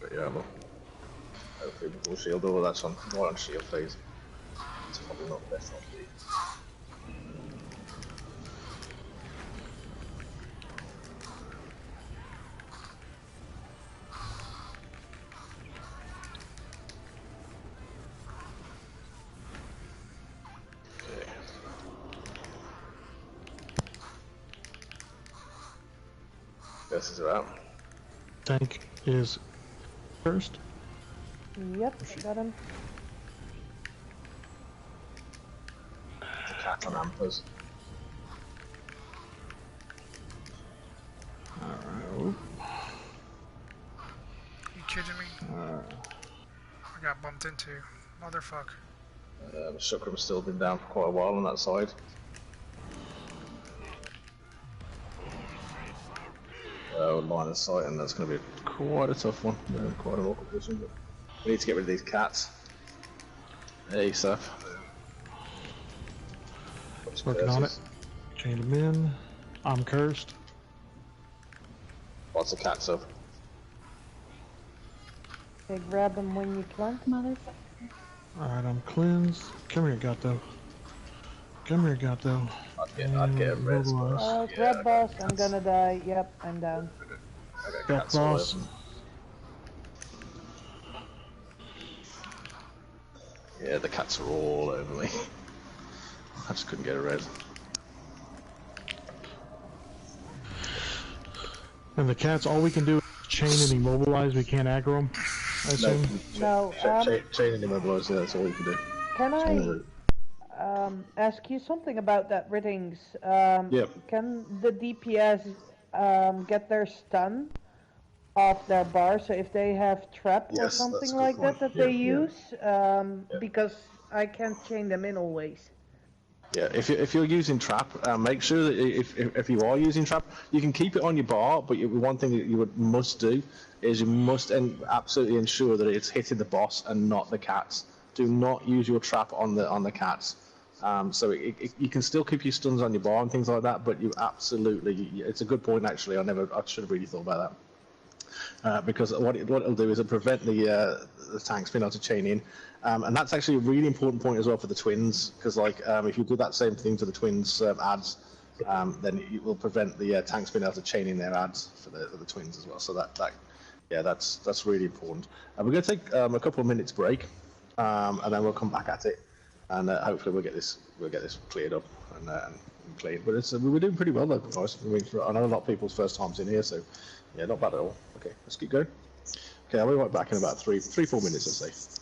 But yeah, well, hopefully before shield, although that's on more on shield phase. It's probably not the best option. This is out. Tank is cursed. Yep, got him. The cat on Ampers. Alright. You kidding me? I got bumped into. Motherfucker. Shukram's still been down for quite a while on that side. Line of sight, and that's going to be quite a tough one. Quite an awkward position, but we need to get rid of these cats. Hey, Seth. Working on it. Chain them in. I'm cursed. Lots of cats up. Okay, grab them when you can. Motherfucker. Alright, I'm cleansed. Come here, Gato. Come here, Gato. I'd get a res. Grab boss, I'm gonna die. Yep, I'm down. Got boss. Yeah, the cats are all over me. I just couldn't get a res. And the cats, all we can do is chain and immobilize. We can't aggro them, I assume. No, chain and immobilize, yeah, that's all you can do. can I ask you something about that Riddings? Yep. Can the DPS get their stun off their bar? So if they have trap or Yes, something that's a like good that point. they Yeah. use, because I can't chain them in always. Yeah, if you're using trap, make sure that if you are using trap, you can keep it on your bar. But one thing that you must do is you must absolutely ensure that it's hitting the boss and not the cats. Do not use your trap on the cats. So you can still keep your stuns on your bar and things like that, but you absolutely, it's a good point actually. I should have really thought about that. Because what it'll do is it'll prevent the tanks being able to chain in, and that's actually a really important point as well for the twins. Because if you do that same thing to the twins ads, then it will prevent the tanks being able to chain in their ads for the twins as well. So that's really important. We're going to take a couple of minutes break, and then we'll come back at it, and hopefully we'll get this cleared up and clean. But we're doing pretty well though, guys. I mean, I know a lot of people's first times in here, so yeah, not bad at all. Okay, let's keep going. Okay, I'll be right back in about 4 minutes, let's say.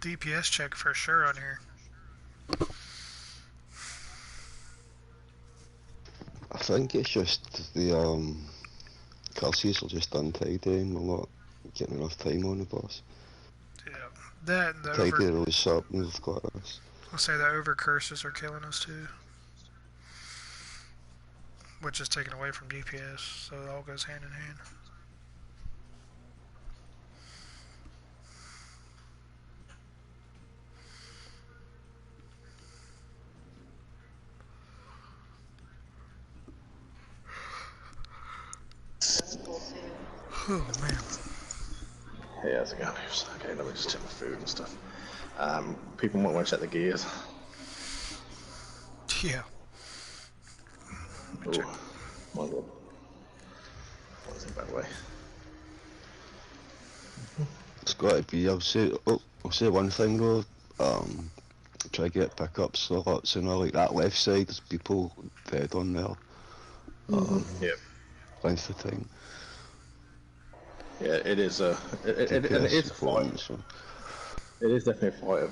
DPS check for sure on here. I think it's just the curses are just untidy and we're not getting enough time on the boss. Yeah, that and the Tidy over. really sharp and we've got us. I'll say the over curses are killing us too, which is taken away from DPS, so it all goes hand in hand. Oh man. Hey, how's it going? Okay, let me just check my food and stuff. People might want to check the gears. Yeah. Oh, my god. What's in that way? It's got to be. I'll say one thing though. Try to get pickups a lot sooner. Like that left side, there's people dead on there. Yeah. Length of time. Yeah, it is. And it DPS is a fight. performance. So. It is definitely a fight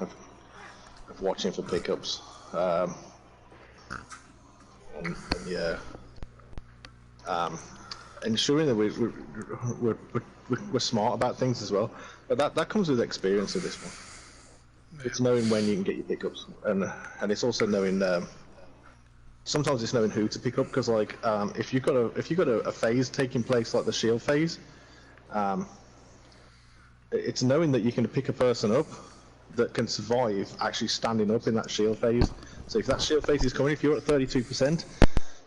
of watching for pickups. And yeah. Ensuring that we're smart about things as well. But that comes with experience of this one. Yeah. It's knowing when you can get your pickups, and it's also knowing. Sometimes it's knowing who to pick up, because like if you've got a phase taking place like the shield phase, it's knowing that you can pick a person up that can survive actually standing up in that shield phase. So if that shield phase is coming, if you're at 32%,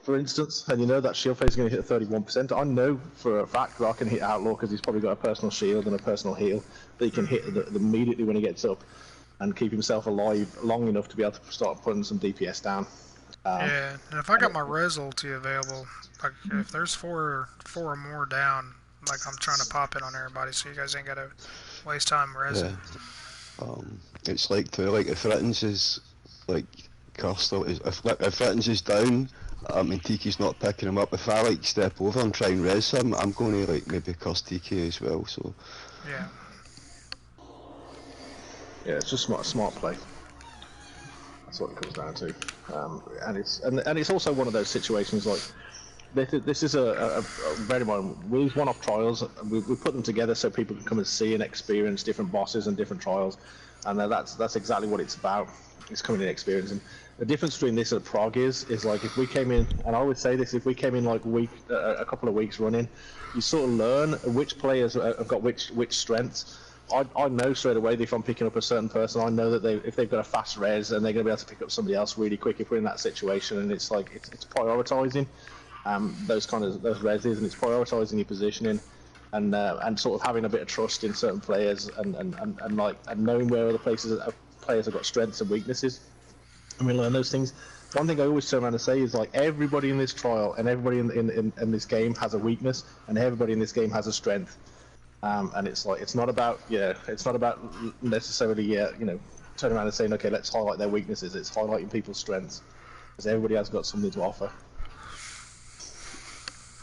for instance, and you know that shield phase is going to hit 31%, I know for a fact that I can hit Outlaw because he's probably got a personal shield and a personal heal that he can hit immediately when he gets up and keep himself alive long enough to be able to start putting some DPS down. Yeah, and if I got my res ulti available, like if there's four or more down, like I'm trying to pop it on everybody, so you guys ain't gotta waste time resing. Yeah. It's like too. Like if Rittens is like Castle is if Rittens is down, and Tiki's not picking him up. If I like step over and try and res him, I'm going to like maybe curse Tiki as well. So. Yeah. Yeah, it's just smart play. That's what it comes down to, and it's also one of those situations like this is a very one. These one-off trials, we put them together so people can come and see and experience different bosses and different trials, and that's exactly what it's about. It's coming in experience, and the difference between this and Prague is like if we came in, and I always say this, if we came in like a couple of weeks running, you sort of learn which players have got which strengths. I know straight away that if I'm picking up a certain person, I know that if they've got a fast res, and they're going to be able to pick up somebody else really quick if we're in that situation. And it's like it's prioritising those reses, and it's prioritising your positioning, and sort of having a bit of trust in certain players, and knowing where other players have got strengths and weaknesses. And we learn those things. One thing I always turn around and say is like everybody in this trial and everybody in this game has a weakness, and everybody in this game has a strength. And it's like it's not about necessarily turning around and saying okay, let's highlight their weaknesses. It's highlighting people's strengths, because everybody has got something to offer.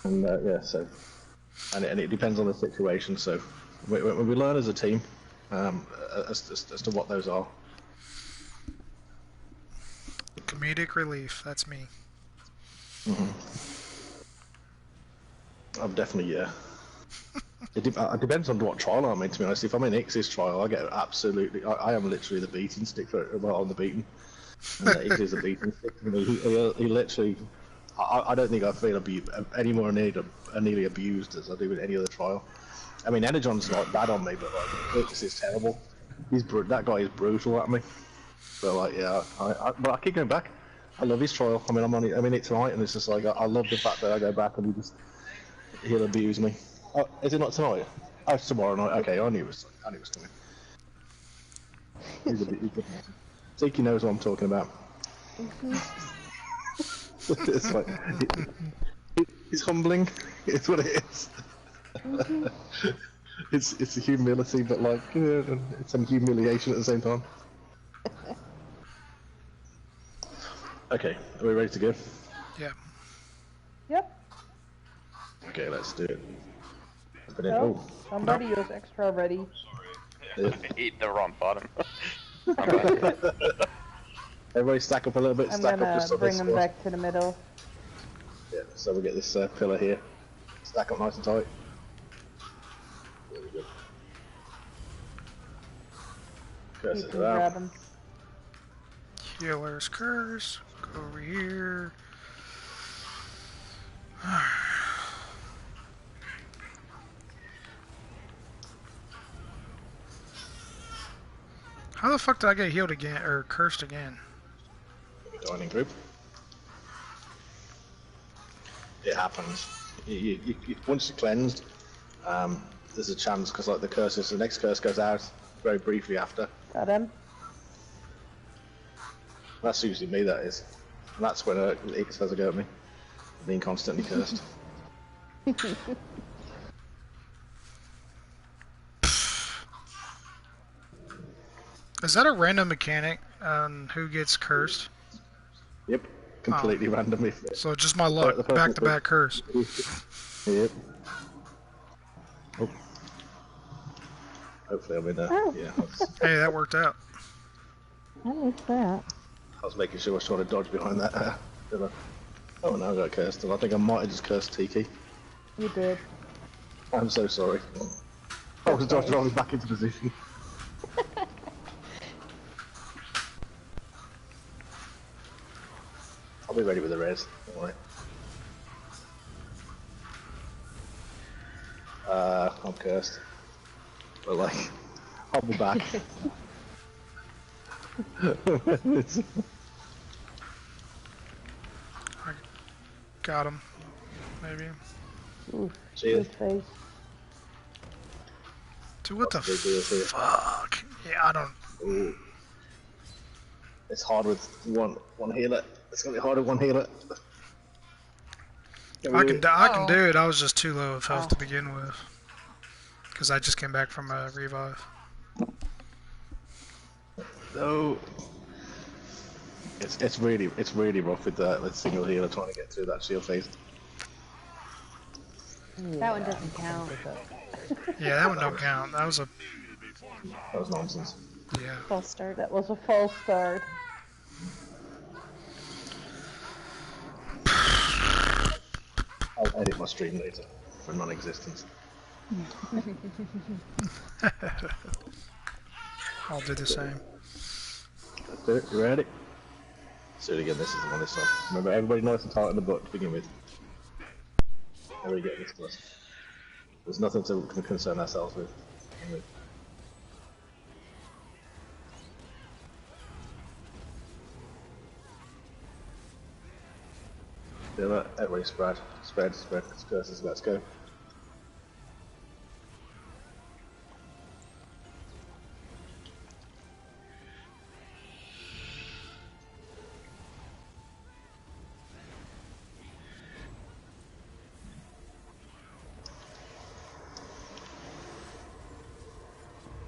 And and it depends on the situation. So we learn as a team as to what those are. Comedic relief. That's me. I'm definitely It depends on what trial I'm in, to be honest. If I'm in Ix's trial, I get absolutely. I am literally the beating stick on the beating. Ix is a beating stick. He literally. I don't think I feel any more nearly abused as I do with any other trial. I mean, Energon's not bad on me, but like Ix is terrible. That guy is brutal at me. But like, yeah, but I keep going back. I love his trial. I mean, I'm in it tonight, and it's just like I love the fact that I go back and he'll abuse me. Oh, is it not tonight? Oh, it's tomorrow night. Okay, I knew it was coming. He's a bit. Zeke knows what I'm talking about. It's like it's humbling. It's what it is. It's a humility, but like it's some humiliation at the same time. Okay, are we ready to go? Yeah. Yep. Okay, let's do it. Oh, somebody is extra ready. I ate the wrong bottom. Everybody stack up a little bit. I'm stack up gonna just bring them back to the middle. Yeah, so we get this pillar here. Stack up nice and tight. There we go. You Curse can it around. grab them. Healer's curse. Go over here. How the fuck did I get healed again, or cursed again? Dining group. It happens. Once you're cleansed, there's a chance because like the next curse goes out very briefly after. Got him. That's usually me, that is. And that's when Icarus has a go at me. Being constantly cursed. Is that a random mechanic on who gets cursed? Yep, completely random. So just my luck, back-to-back curse. Yep. Oh. Hopefully I'm in there. Oh. Yeah. Hey, that worked out. I missed that. I was making sure I was trying to dodge behind that pillar. Oh, now I got cursed, and I think I might have just cursed Tiki. You did. I'm so sorry. I was dodging all back into position. I'll be ready with the res. Don't worry. I'm cursed. But like, I'll be back. I got him. Maybe. Oof, Cheers. good face. Dude, what the fuck? Yeah, I don't... Ooh. It's hard with one healer. It's gonna be hard with one healer. I can do it. I was just too low of health to begin with. Because I just came back from a revive. No. It's really rough with that single healer trying to get through that shield phase. That one doesn't count. Yeah, that one don't count. That was nonsense. Yeah. False start. That was a false start. I'll edit my stream later for non-existence. I'll do the same. Let's do it. You ready? Let's do it again. This is the one this time. Remember, everybody knows the target in the butt to begin with. Everybody get this plus. There's nothing to concern ourselves with. Do that. Everybody spread. Curses. Let's go.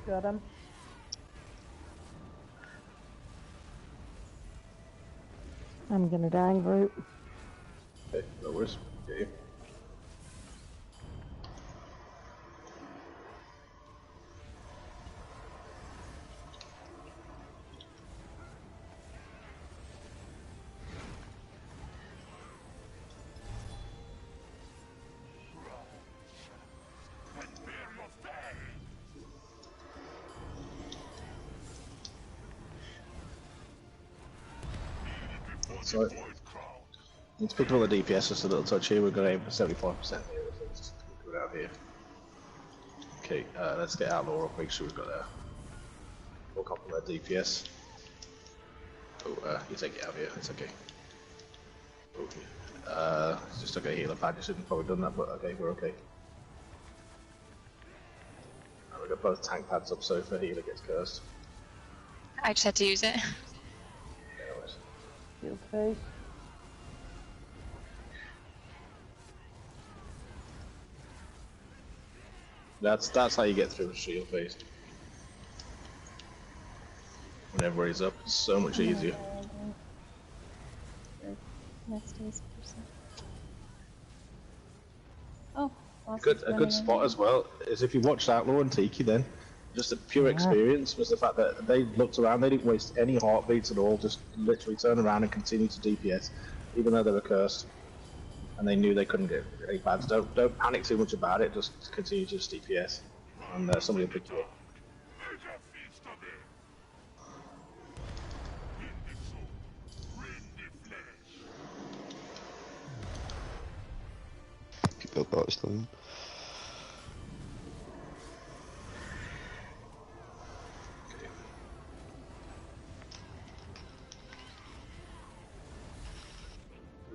Got him. I'm gonna die in group. Okay, no worries. Get you. So, let's pick up all the DPS just a little touch here. We're going to aim for 75% here. So let's just go down here. Okay, let's get Outlaw up, make sure we've got a full complement DPS. Oh, you take it out here, it's okay. Okay. Just took a healer pad, you shouldn't have probably done that, but okay, we're okay. And we've got both tank pads up, so if a healer gets cursed. I just had to use it. Shield face. That's how you get through a shield phase. When everybody's up, it's so much easier. Next is percent. Oh, A good spot as well is if you watched Outlaw and Tiki then, just a pure experience was the fact that they looked around, they didn't waste any heartbeats at all, just literally turn around and continue to DPS, even though they were cursed. And they knew they couldn't get any pads. Don't panic too much about it, just continue to just DPS. And somebody will pick you up. Keep your box down.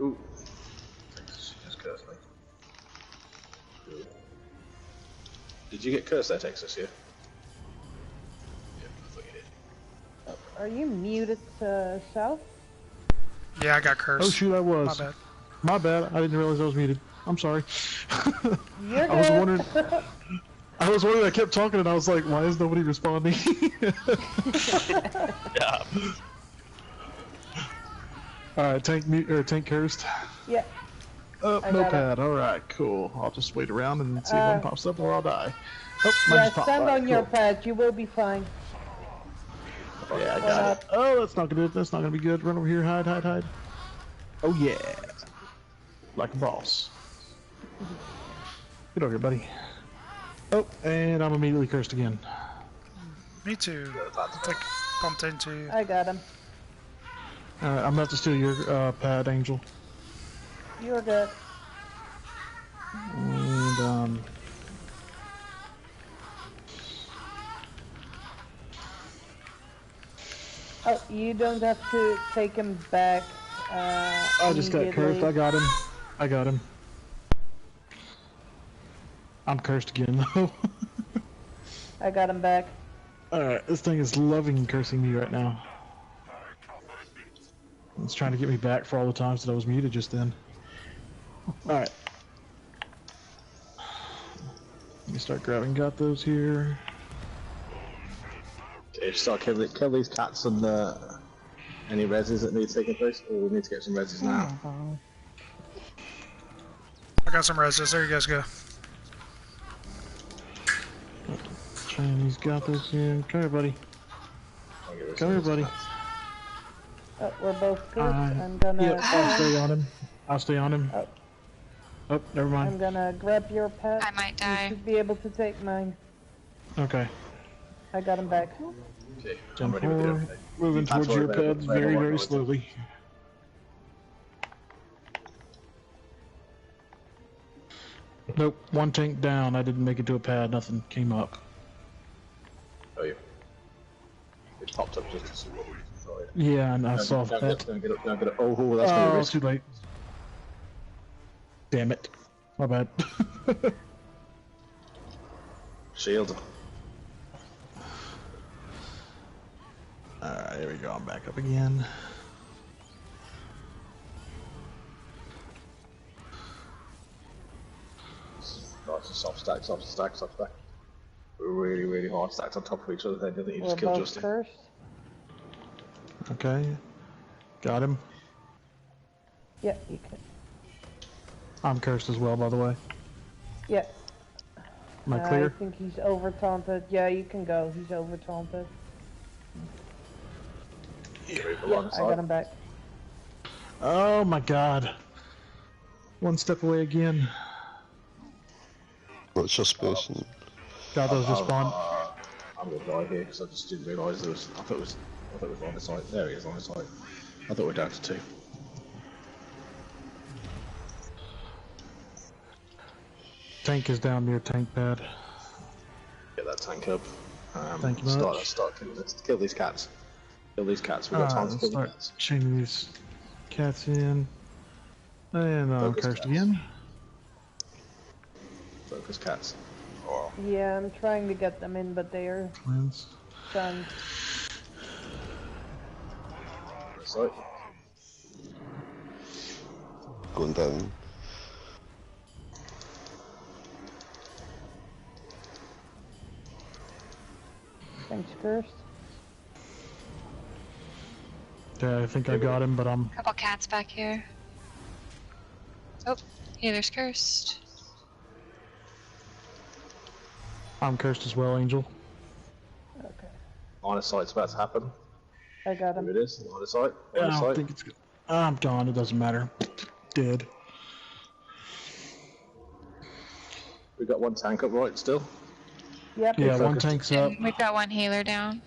Ooh. She just cursed me. Good. Did you get cursed there, Texas? Yeah. Yeah, I thought you did. Are you muted, South? Yeah, I got cursed. Oh shoot, I was. My bad. My bad. I didn't realize I was muted. I'm sorry. You're good. I was wondering. I kept talking and I was like, why is nobody responding? Yeah. Alright, tank cursed. Yeah. Oh, I no got it. pad. Alright, cool. I'll just wait around and see if one pops up or I'll die. Oh, mine Yeah, just popped. stand Alright, on your cool. pad. You will be fine. Yeah, I got it. Oh, that's not good. That's not gonna be good. Run over here. Hide, hide, hide. Oh yeah. Like a boss. Get over here, buddy. Oh, and I'm immediately cursed again. Me too. I think bumped into you. I got him. Alright, I'm gonna have to steal your pad, Angel. You're good. And Oh, you don't have to take him back. I just got cursed. I got him. I got him. I'm cursed again though. I got him back. Alright, this thing is loving cursing me right now. It's trying to get me back for all the times that I was muted just then. Alright. Let me start grabbing got those here. Okay, start kill these cats and any reses that need taking place. Oh, we need to get some reses now. I got some reses. There you guys go. Chinese got this here. Come here, buddy. Come here, buddy. Oh, we're both good. I'm gonna. Yep, I'll stay on him. I'll stay on him. Oh, never mind. I'm gonna grab your pet. I might die. You should be able to take mine. Okay. I got him back. Okay, I'm ready with it. Moving towards your pad very, very slowly. Nope, one tank down. I didn't make it to a pad. Nothing came up. Oh, yeah. It popped up just to see what we saw. Yeah, and I saw that. Don't get up, don't get up. Oh, that's gonna be risky. Too late. Damn it. My bad. Shield. Alright, there we go. I'm back up again. Nice, soft stack, soft stack, soft stack. We're really, really hard stacked on top of each other then, didn't you? We're Just killed both Justin. cursed. Okay. Got him. Yeah, you can. I'm cursed as well, by the way. Yeah. Am I clear? I think he's over taunted. Yeah, you can go. He's over taunted. Yeah, I got him back. Oh my god. One step away again. What's your space? God, those respawn. I'm gonna die here because I just didn't realise there was. I thought it was on the site. There he is on the site. I thought we're down to 2. Tank is down near tank pad. Get that tank up. Thank you much. Start killing. Let's kill these cats. Kill these cats. We've got time to kill the Start cats. chaining these cats in. And I'm Focus cursed cats. again. Focus cats. Yeah, I'm trying to get them in, but they're Twins. stunned. Site. Going down. Thanks, cursed. Yeah, I think I got him, but I'm. Couple cats back here. Oh, healer's cursed. I'm cursed as well, Angel. Okay. Line of sight's about to happen. I got Here him. it is. Line of sight. I Line of don't sight. think it's good. I'm gone. It doesn't matter. Dead. We've got one tank up right still. Yep. Yeah, Focus. one tank's up. And we've got one healer down.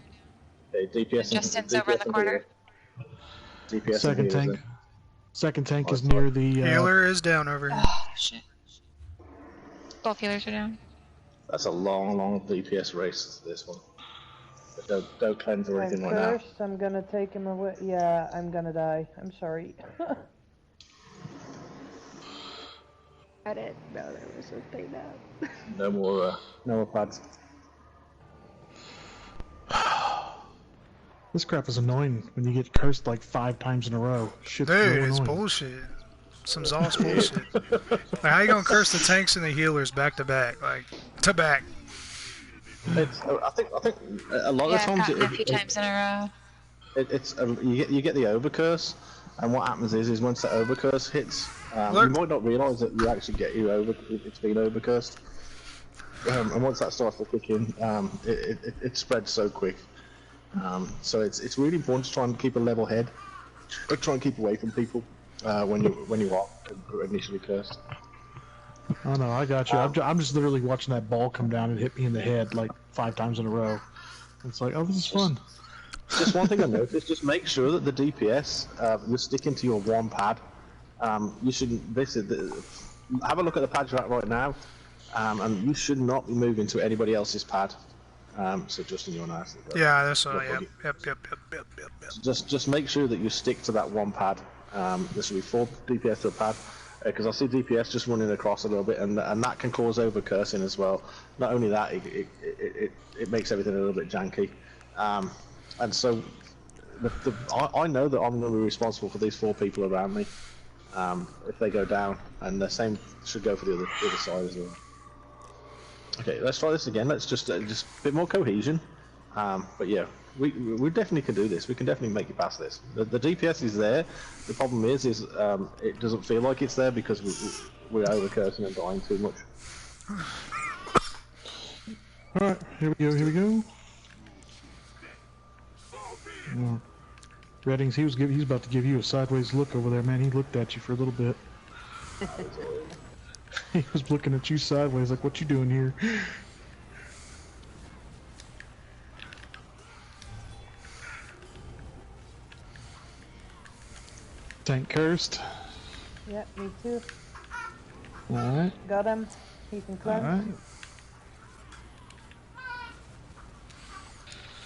Okay, DPS. Justin's over in the corner. DPS. Second and healers tank. in. Second tank Oh, is sorry. near the. Healer is down over here. Oh, shit. Both healers are down. That's a long, long DPS race. This one. But don't cleanse or I'm anything right now. cursed. I'm gonna take him away. Yeah, I'm gonna die. I'm sorry. I didn't know there was a thing up. No more pads. This crap is annoying when you get cursed like 5 times in a row. Shit's Dude, real it's annoying. bullshit. Some Zoss bullshit. Like, how you gonna curse the tanks and the healers back to back? Like, to back. It's, I think a lot Yeah, of I've times gotten a few times in a row. it's you get the overcurse, and what happens is once that overcurse hits, you Look. might not realise that you actually get it's been overcursed, and once that starts to kick in, it spreads so quick. So it's really important to try and keep a level head, try and keep away from people when you are initially cursed. Oh no, I got you. I'm just literally watching that ball come down and hit me in the head like 5 times in a row. It's like, oh, this is fun. Just one thing I noticed: just make sure that the DPS you're sticking to your one pad. You shouldn't. Have a look at the pad you're at right now, and you should not be moving to anybody else's pad. So just in your nice. Yeah, that's yep. Just make sure that you stick to that one pad. There should be 4 DPS to a pad, because I see DPS just running across a little bit, and that can cause overcursing as well. Not only that, it makes everything a little bit janky. And so, I know that I'm going to be responsible for these 4 people around me if they go down, and the same should go for the other side as well. Okay, let's try this again. Let's just a bit more cohesion. But yeah, we definitely can do this. We can definitely make it past this. The DPS is there. The problem is it doesn't feel like it's there because we're overcursing and dying too much. All right, here we go. Here we go. Reddings, he's about to give you a sideways look over there, man. He looked at you for a little bit. He was looking at you sideways, like, what you doing here? Tank cursed. Yep, me too. Alright. Got him. He's in close. Alright.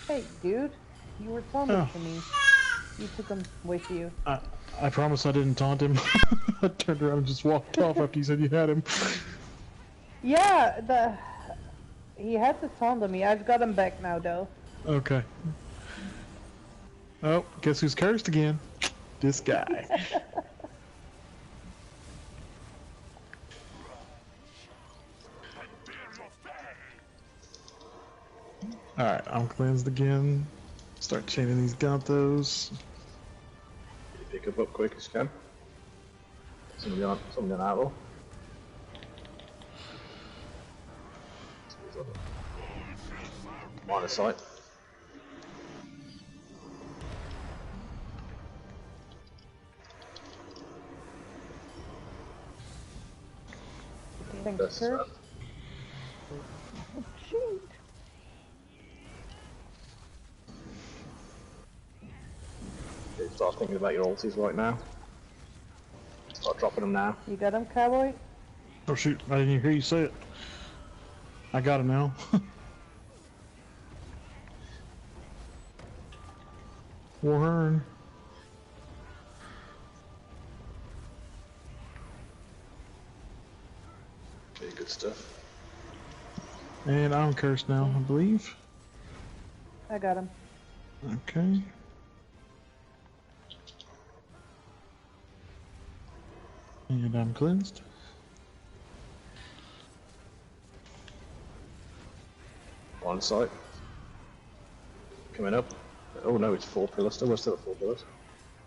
Hey, dude. You were taunting to me. You took him with you. I promise I didn't taunt him. I turned around and just walked off after you said you had him. Yeah, he had to taunt me. I've got him back now, though. Okay. Oh, guess who's cursed again? This guy. Alright, I'm cleansed again. Start chaining these Ganthos. Pick up quick as you can. Somebody on outlaw. Minor sight. Thanks, sir. Shoot. Start thinking about your ultis right now. Start dropping them now. You got him, cowboy? Oh shoot, I didn't even hear you say it. I got him now. Warren. Okay, good stuff. And I'm cursed now, I believe. I got him. Okay. And I'm cleansed. One sight. Coming up. Oh no, it's 4 pillars still. We're still at 4 pillars.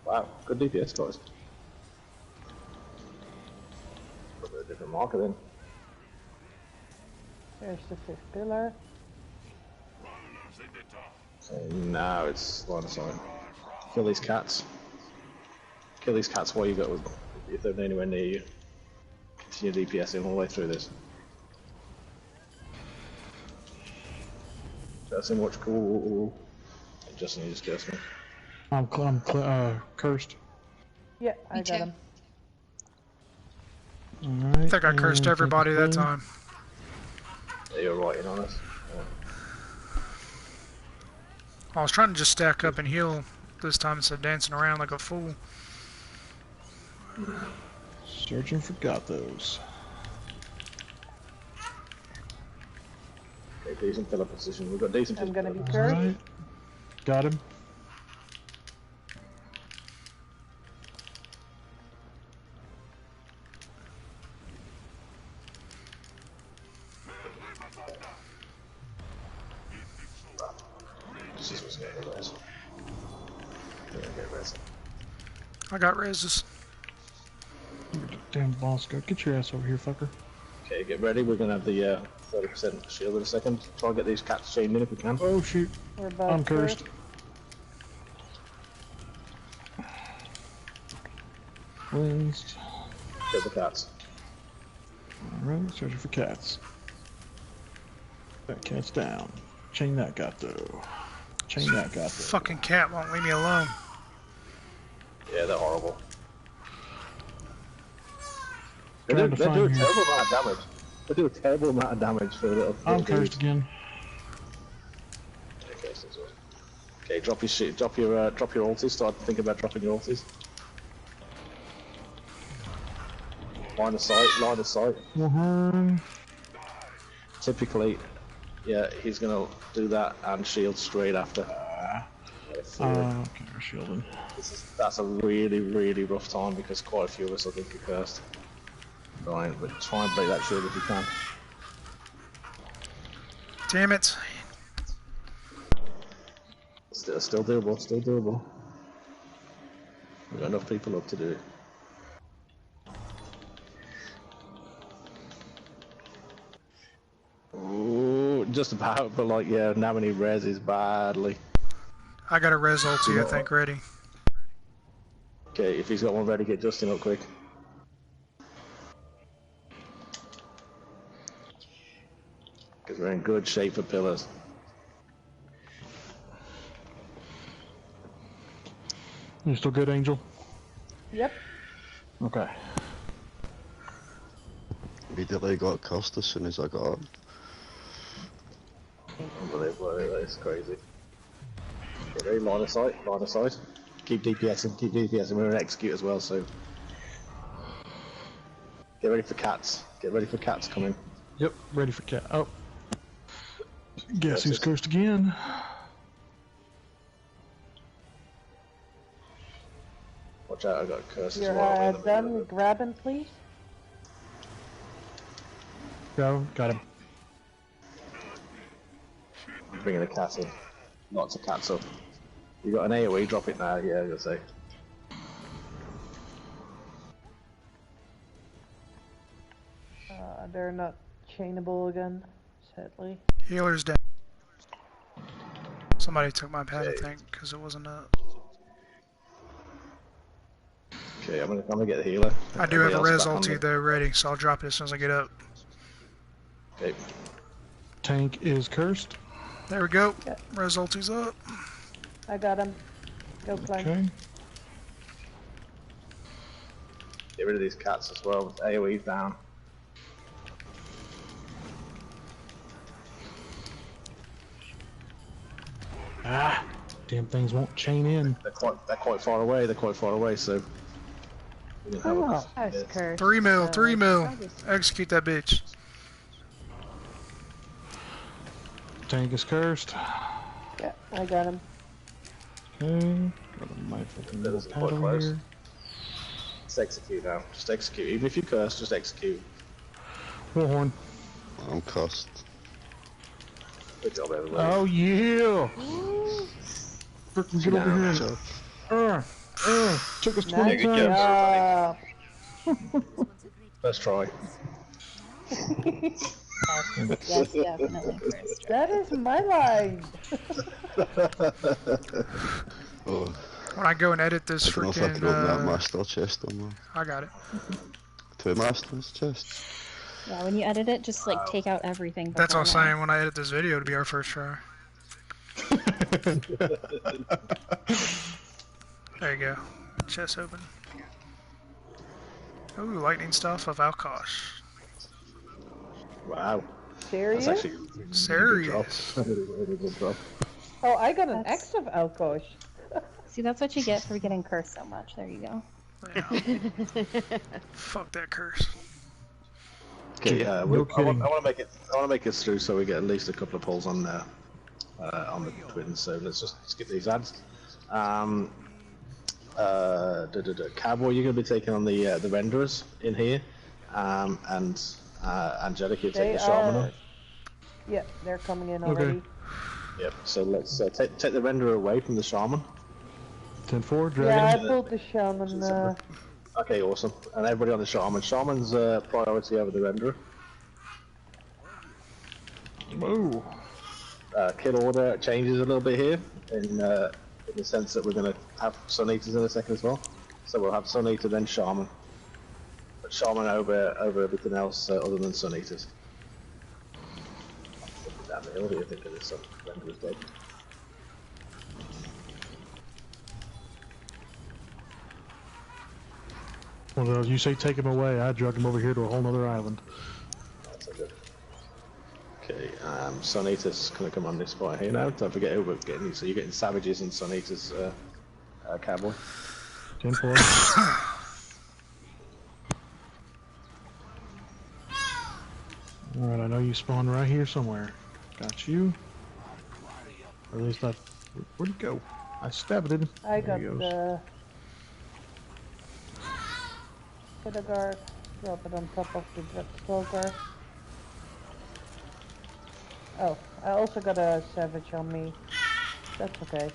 Wow, good DPS, guys. Put a different marker then. There's the 5th pillar. So now it's line of sight. Kill these cats. Kill these cats while you got with them, if they're anywhere near you. Continue DPSing all the way through this. Justin, watch cool. Justin, you just cursed me. I'm cursed. Yeah, I got him. Alright. I think I cursed everybody that time. Yeah, you're right in on us. I was trying to just stack up and heal this time instead of dancing around like a fool. Searching for Gothos. decent pillar position. We've got decent. I'm gonna be cursed. Alright. Got him. I got reses. Damn boss, go get your ass over here, fucker. Okay, get ready. We're gonna have the 30% shield in a second. Try and get these cats chained in if we can. Oh shoot. We're both I'm cursed. Cleansed. Get the cats. Alright, searching for cats. That cat's down. Chain that gato. Chain that gato. Fucking cat won't leave me alone. Yeah, they're horrible. They Trying do to a find terrible here. amount of damage. They do a terrible amount of damage for a little. I'm cursed again. Okay, drop your shit. Drop your ultis. Start thinking about dropping your ultis. Line of sight. Line of sight. Typically, Yeah, he's gonna do that and shield straight after. okay, we're shielding. That's a really, really rough time because quite a few of us will think you're cursed. Right, but try and break that shield if you can. Damn it. Still doable, still doable. We've got enough people up to do it. Ooh, just about, but like, yeah, now we need reses badly. I got a res ulti, I think, ready. Okay, if he's got one ready, get Justin up quick. Because we're in good shape for pillars. You still good, Angel? Yep. Okay. Immediately got cursed as soon as I got up. Unbelievable, that's crazy. Okay, ready, line of sight, line of sight. Keep DPSing, we're gonna execute as well, so... Get ready for cats, coming. Yep, ready for cat. Oh. Guess who's cursed again? Watch out, I got a curse as You're well. done grabbing, please. Go, got him. Bringing the cat in. Lots of cats up. You got an AoE, drop it now, yeah, you'll say. They're not chainable again, sadly. Healer's down. Somebody took my pad, I think, because it wasn't up. Okay, I'm gonna get the healer. I do have a Everybody else res back on ulti the- though ready, so I'll drop it as soon as I get up. Okay. Tank is cursed. There we go. Yeah. Res ulti's up. I got him. Go climb. Okay. Get rid of these cats as well. AoE's down. Ah! Damn things won't chain in. They're quite far away. So. We can have a- Oh, I was cursed. 3 mil, so 3 mil. I'll just- Execute that bitch. Tank is cursed. Yeah, I got him. Okay. Got a my fucking little That's pad quite over close. here. Just execute now. Just execute. Even if you curse, just execute. Bullhorn. I'm cursed. Good job, everybody. Oh yeah! Frickin' get over Now. here. Took us 20 Nice times. job. Let's try. Yes, definitely cursed. That is my line. Oh, When I go and edit this I don't know if I can open that freaking, master chest or not. I got it. 2 masters chests. Yeah, when you edit it, just like take out everything. That's what I'm before that. saying. When I edit this video, it'll be our first try. There you go. Chest open. Ooh, lightning stuff of Alkosh. Wow. Serious? That's actually a really good Serious. drop. Really good drop. Oh, I got an That's- X of Alkosh. See, that's what you get for getting cursed so much. There you go. Yeah. Fuck that curse. Okay, Dude, I no want kidding. to make it. I want to make it through so we get at least a couple of pulls on the twins. So let's just skip these ads. Cowboy, you're going to be taking on the renderers in here, and Angelica, you're taking the shaman on. Yep, they're coming in Okay. already. Yep. So let's take the renderer away from the shaman. 10-4, dragon. Yeah, I pulled the shaman. Okay, awesome. And everybody on the shaman. Shaman's priority over the renderer. Whoa. Kill order changes a little bit here in the sense that we're going to have Sun Eaters in a second as well. So we'll have Sun Eater then Shaman. But Shaman over everything else other than Sun Eaters. Down the hill here thinking this render is dead. Well, you say take him away, I drug him over here to a whole nother island. That's so good. Okay, Sun Eater's going to come on this spot here now. Don't forget who we're getting. So you're getting Savages and Sun Eater's Cowboy. 10-4. Alright, I know you spawned right here somewhere. Got you. Or at least where'd it go? I stabbed it. I There got he goes. the Shadow Guard. Drop it on top of the Dread Stalker. Oh, I also got a Savage on me. That's okay.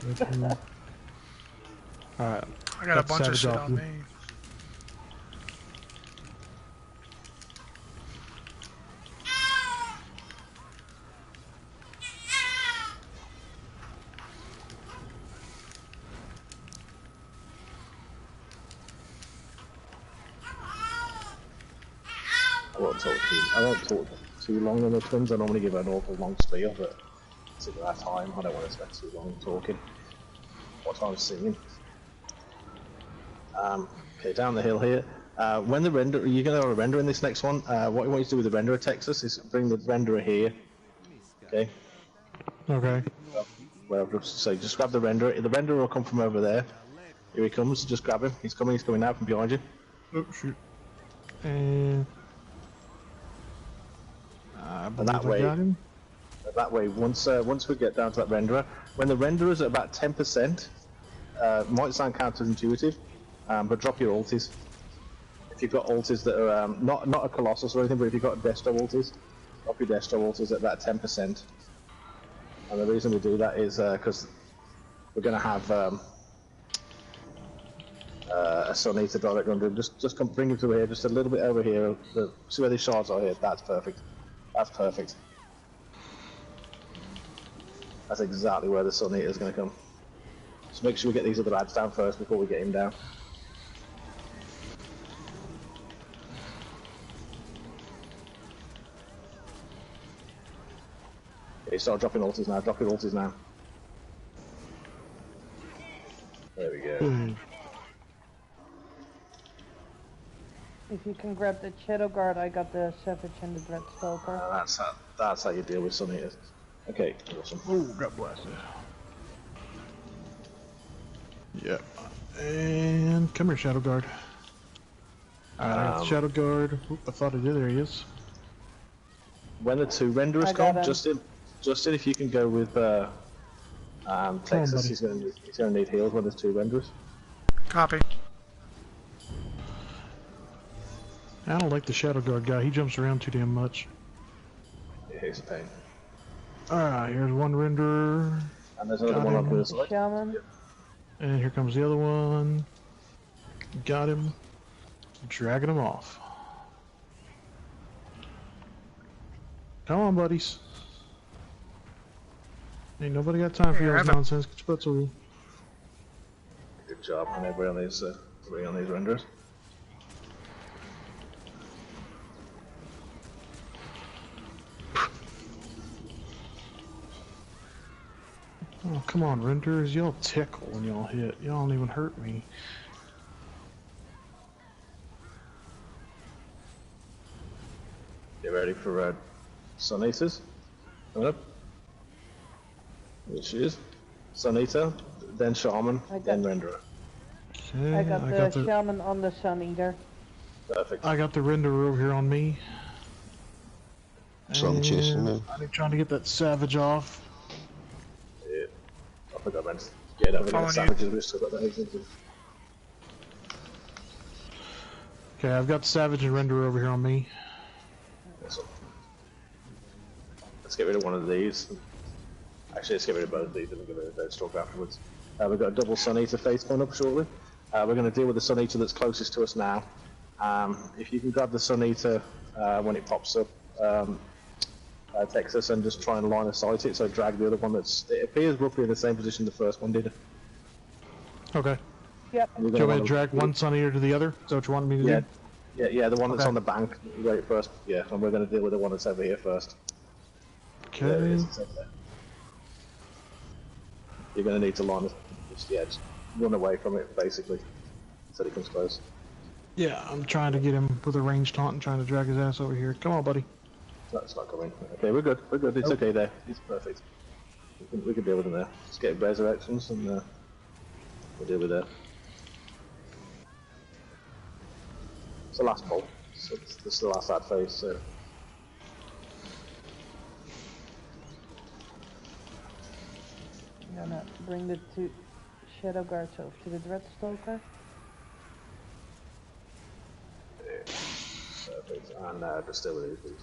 Alright. I got a bunch of Savage shit off on you. me. I won't talk too long on the twins. I normally give an awful long spiel, but it's at that time. I don't want to spend too long talking. What I'm seeing. Okay, down the hill here. When the render, you're going to have a render in this next one. What you want to do with the renderer, Texas, is bring the renderer here. Okay. Okay. Well, so just grab the renderer. The renderer will come from over there. Here he comes. Just grab him. He's coming now from behind you. Oh shoot. And And that way, once we get down to that renderer, when the renderer is at about 10%, might sound counterintuitive, but drop your ultis. If you've got ultis that are not a Colossus or anything, but if you've got Destro ultis, drop your Destro ultis at about 10%. And the reason we do that is because we're going to have a Sun Eater direct under him. Just come bring him through here, just a little bit over here. See where these shards are here? That's perfect. That's perfect. That's exactly where the Sun Eater is going to come. So make sure we get these other ads down first before we get him down. Okay, start dropping ultis now. Drop your ultis now. There we go. If you can grab the Shadow Guard, I got the Savage and the Dread Stalker. That's how you deal with Sun Eaters. Okay, awesome. oh, got blasted. Yep. And come here, Shadow Guard. Alright, I got the Shadow Guard. Oop, I thought I did. There he is. When the two renderers come, Justin, if you can go with Texas, he's going to need heals when there's two renderers. Copy. I don't like the Shadow Guard guy. He jumps around too damn much. Yeah, he's a pain. Alright, here's one renderer. And there's another one on the other side. Shaman. And here comes the other one. Got him. Dragging him off. Come on, buddies. Ain't nobody got time for your nonsense. Get your butts over. Good job on everybody on these three on these renderers. Oh, come on, renderers. Y'all tickle when y'all hit. Y'all don't even hurt me. Get ready for Sun Eaters. Coming up. Here she is. Sun Eater, then Shaman, then Renderer. Okay, I got the Shaman on the Sun Eater. Perfect. I got the renderer over here on me. Something chasing me. I'm trying to get that savage off. Yeah. I think I meant to get over Following against savages, we still got the haze into. Okay, I've got savage and render over here on me. Let's get rid of one of these. Actually, let's get rid of both of these and we'll get rid of Deathstalker afterwards. We've got a double Sun Eater face coming up shortly. We're going to deal with the Sun Eater that's closest to us now. If you can grab the Sun Eater when it pops up, Texas, and just try and line of sight it, so drag the other one it appears roughly in the same position the first one did. Okay. Yep. Do you want me to drag one Sun Eater to the other? Is that what you want me to do? Yeah, the one that's Okay. on the bank, right first. Yeah, and we're going to deal with the one that's over here first. Okay. There it is, it's over there. You're going to need to line just run away from it, basically, so it comes close. Yeah, I'm trying to get him with a ranged taunt and trying to drag his ass over here. Come on, buddy. No, it's not coming. Okay, we're good. We're good. It's okay there. It's perfect. We can deal with him there. Just get resurrections and we'll deal with that. It's the last pull. So this is the last ad phase. So. I'm gonna bring the two Shadow Guards over to the Dreadstalker. Perfect. And just deal with it, please.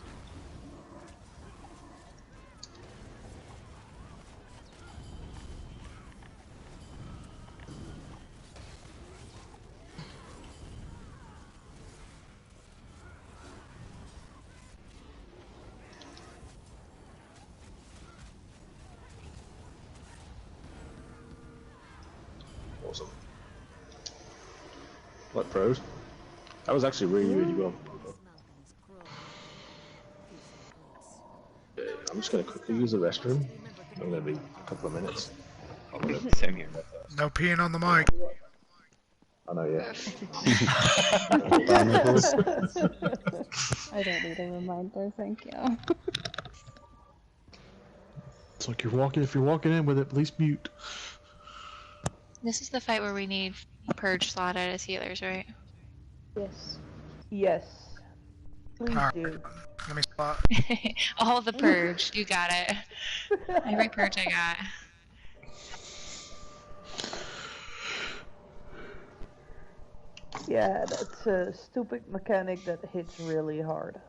Awesome. What pros? That was actually really well. I'm just going to quickly use the restroom. I'm going to be a couple of minutes. Same here. No peeing on the mic. I know, yeah. I don't need a reminder, thank you. It's like if you're walking in with it, at least mute. This is the fight where we need Purge slotted as healers, right? Yes. Yes. Please Alright. do. Let me spot. All the Purge, you got it. Every Purge I got. Yeah, that's a stupid mechanic that hits really hard.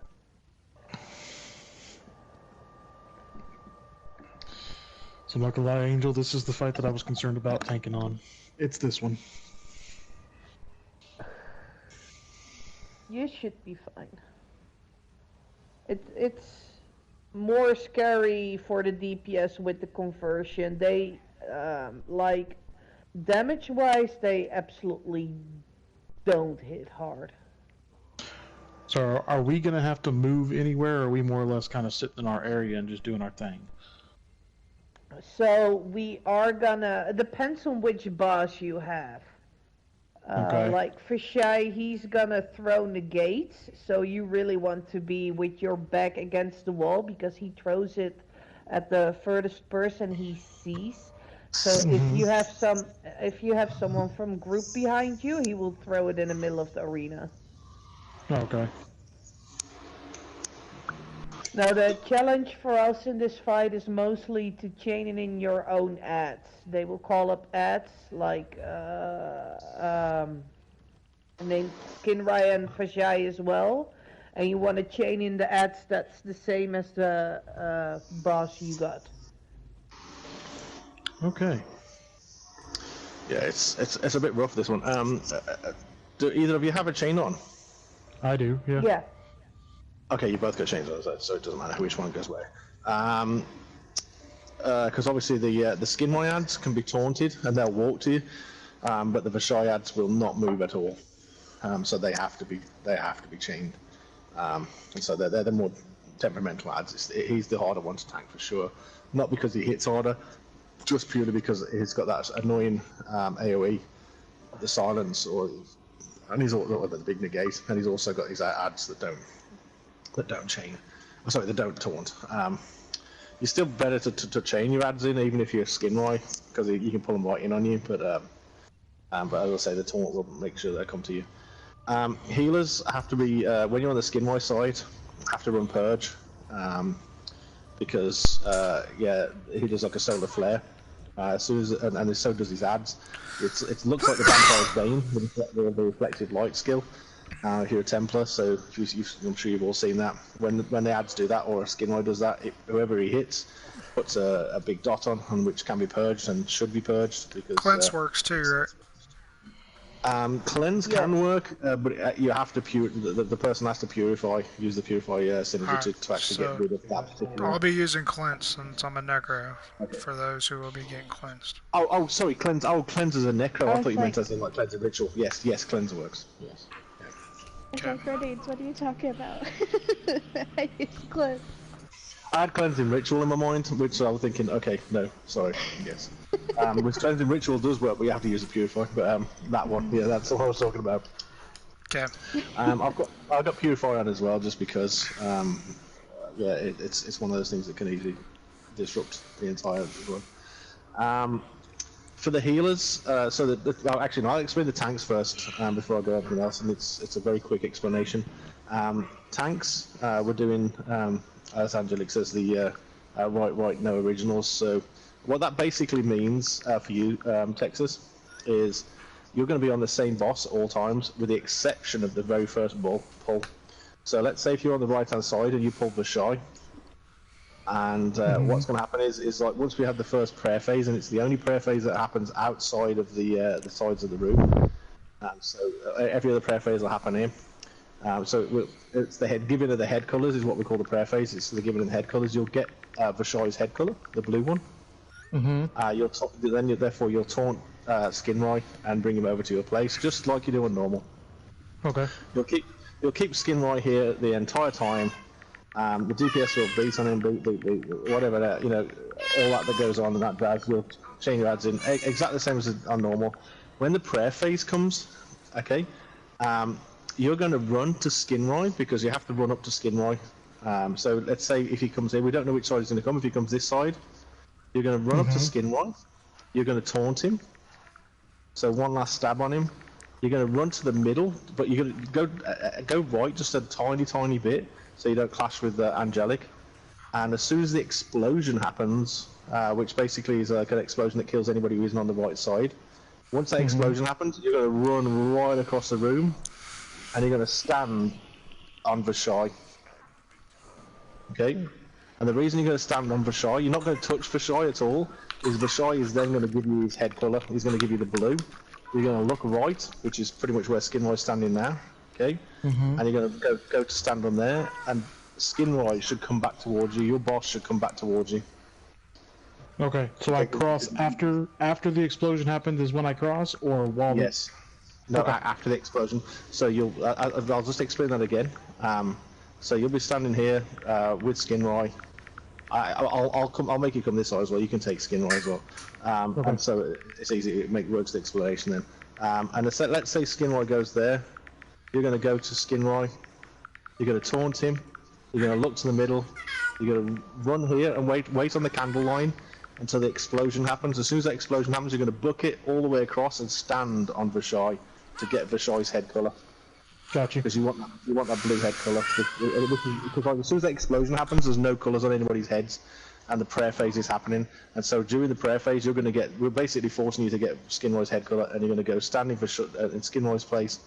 So I'm not gonna lie, Angel, this is the fight that I was concerned about tanking on. It's this one. You should be fine. It's more scary for the DPS with the conversion. They like damage-wise, they absolutely don't hit hard. So are we gonna have to move anywhere, or are we more or less kind of sitting in our area and just doing our thing? So we are gonna. It depends on which boss you have. Okay. Like for Shy, he's gonna throw negates, so you really want to be with your back against the wall because he throws it at the furthest person he sees. So if you have someone from group behind you, he will throw it in the middle of the arena. Okay. Now the challenge for us in this fight is mostly to chain it in your own ads. They will call up ads like named Skinrai and Fajai as well, and you want to chain in the ads that's the same as the boss you got. Okay. Yeah, it's a bit rough, this one. Do either of you have a chain on? I do. Yeah. Yeah. Okay, you both got chains on, so it doesn't matter which one goes where. Because obviously the skin ads can be taunted and they'll walk to you, but the Vashai ads will not move at all. So they have to be chained. And so they're the more temperamental ads. He's the harder one to tank for sure. Not because he hits harder, just purely because he's got that annoying AOE, the silence, and he's also the big negate, and he's also got his ads that don't chain. Sorry, that don't taunt. You're still better to chain your ads in, even if you're skin right, because you can pull them right in on you. But as I say, the taunt will make sure they come to you. Healers have to be when you're on the skin right side, have to run purge. because yeah, he does like a solar flare. As soon as and so does his ads. It looks like the Vampire's Bane with the reflected light skill. Here at Templar, so I'm sure you've all seen that. When the ads do that, or a Skinway does that, whoever he hits puts a big dot on which can be purged and should be purged because. Cleanse works too, right? Cleanse can work, but you have to the person has to use the purify synergy to actually get rid of that particular. I'll be using cleanse since I'm a necro for those who will be getting cleansed. Oh, sorry, cleanse. Oh, cleanse is a necro. I thought you meant as in like cleanse a ritual. Yes, cleanse works. Yes. Okay, grenades, what are you talking about? I use cleanse. I had cleansing ritual in my mind, which I was thinking, okay, no, sorry, yes. Which cleansing ritual does work, but you have to use a purify. But that one, yeah, that's what I was talking about. Okay. I've got purify on as well, just because, yeah, it's one of those things that can easily disrupt the entire run. For the healers, well, actually, no, I'll explain the tanks first before I go everything else, and it's a very quick explanation. Tanks, we're doing. As Angelic says, the right, no originals. So what that basically means for you, Texas, is you're going to be on the same boss at all times, with the exception of the very first pull. So let's say if you're on the right-hand side and you pull Vashai, and what's going to happen is like once we have the first prayer phase, and it's the only prayer phase that happens outside of the sides of the room. So every other prayer phase will happen here. So it's the head giving of the head colours is what we call the prayer phase. It's the giving of the head colours. You'll get Vashai's head colour, the blue one. Therefore you'll taunt Skinrai and bring him over to your place, just like you do on normal. Okay. You'll keep Skinrai here the entire time. The DPS will beat on him, whatever that, you know, all that goes on and that does. You'll chain your ads in exactly the same as on normal. When the prayer phase comes, okay. You're going to run to Skinrai because you have to run up to Skinrai. So let's say if he comes here, we don't know which side he's going to come. If he comes this side, you're going to run up to Skinrai. You're going to taunt him. So one last stab on him. You're going to run to the middle, but you're going to go right just a tiny bit so you don't clash with Angelic. And as soon as the explosion happens, which basically is like an explosion that kills anybody who isn't on the right side, once that explosion happens, you're going to run right across the room. And you're going to stand on Vashai. Okay? And the reason you're going to stand on Vashai, you're not going to touch Vashai at all, is Vashai is then going to give you his head colour. He's going to give you the blue. You're going to look right, which is pretty much where Skinrai is standing now. Okay? And you're going to go to stand on there, and Skinrai should come back towards you. Your boss should come back towards you. Okay, so I cross after the explosion happens is when I cross, or while? Yes. No, after the explosion. So I'll just explain that again. So you'll be standing here with Skinrai. I'll make you come this side as well. You can take Skinrai as well. And so it's easy. It works the explanation then. And let's say Skinrai goes there. You're going to go to Skinrai. You're going to taunt him. You're going to look to the middle. You're going to run here and wait on the candle line until the explosion happens. As soon as that explosion happens, you're going to book it all the way across and stand on Vashai to get Vashai's head colour. Gotcha. Because you want that blue head colour. Because like, as soon as that explosion happens, there's no colours on anybody's heads, and the prayer phase is happening. And so during the prayer phase, we're basically forcing you to get Skinrai's head colour, and you're going to go standing in Skinrai's place,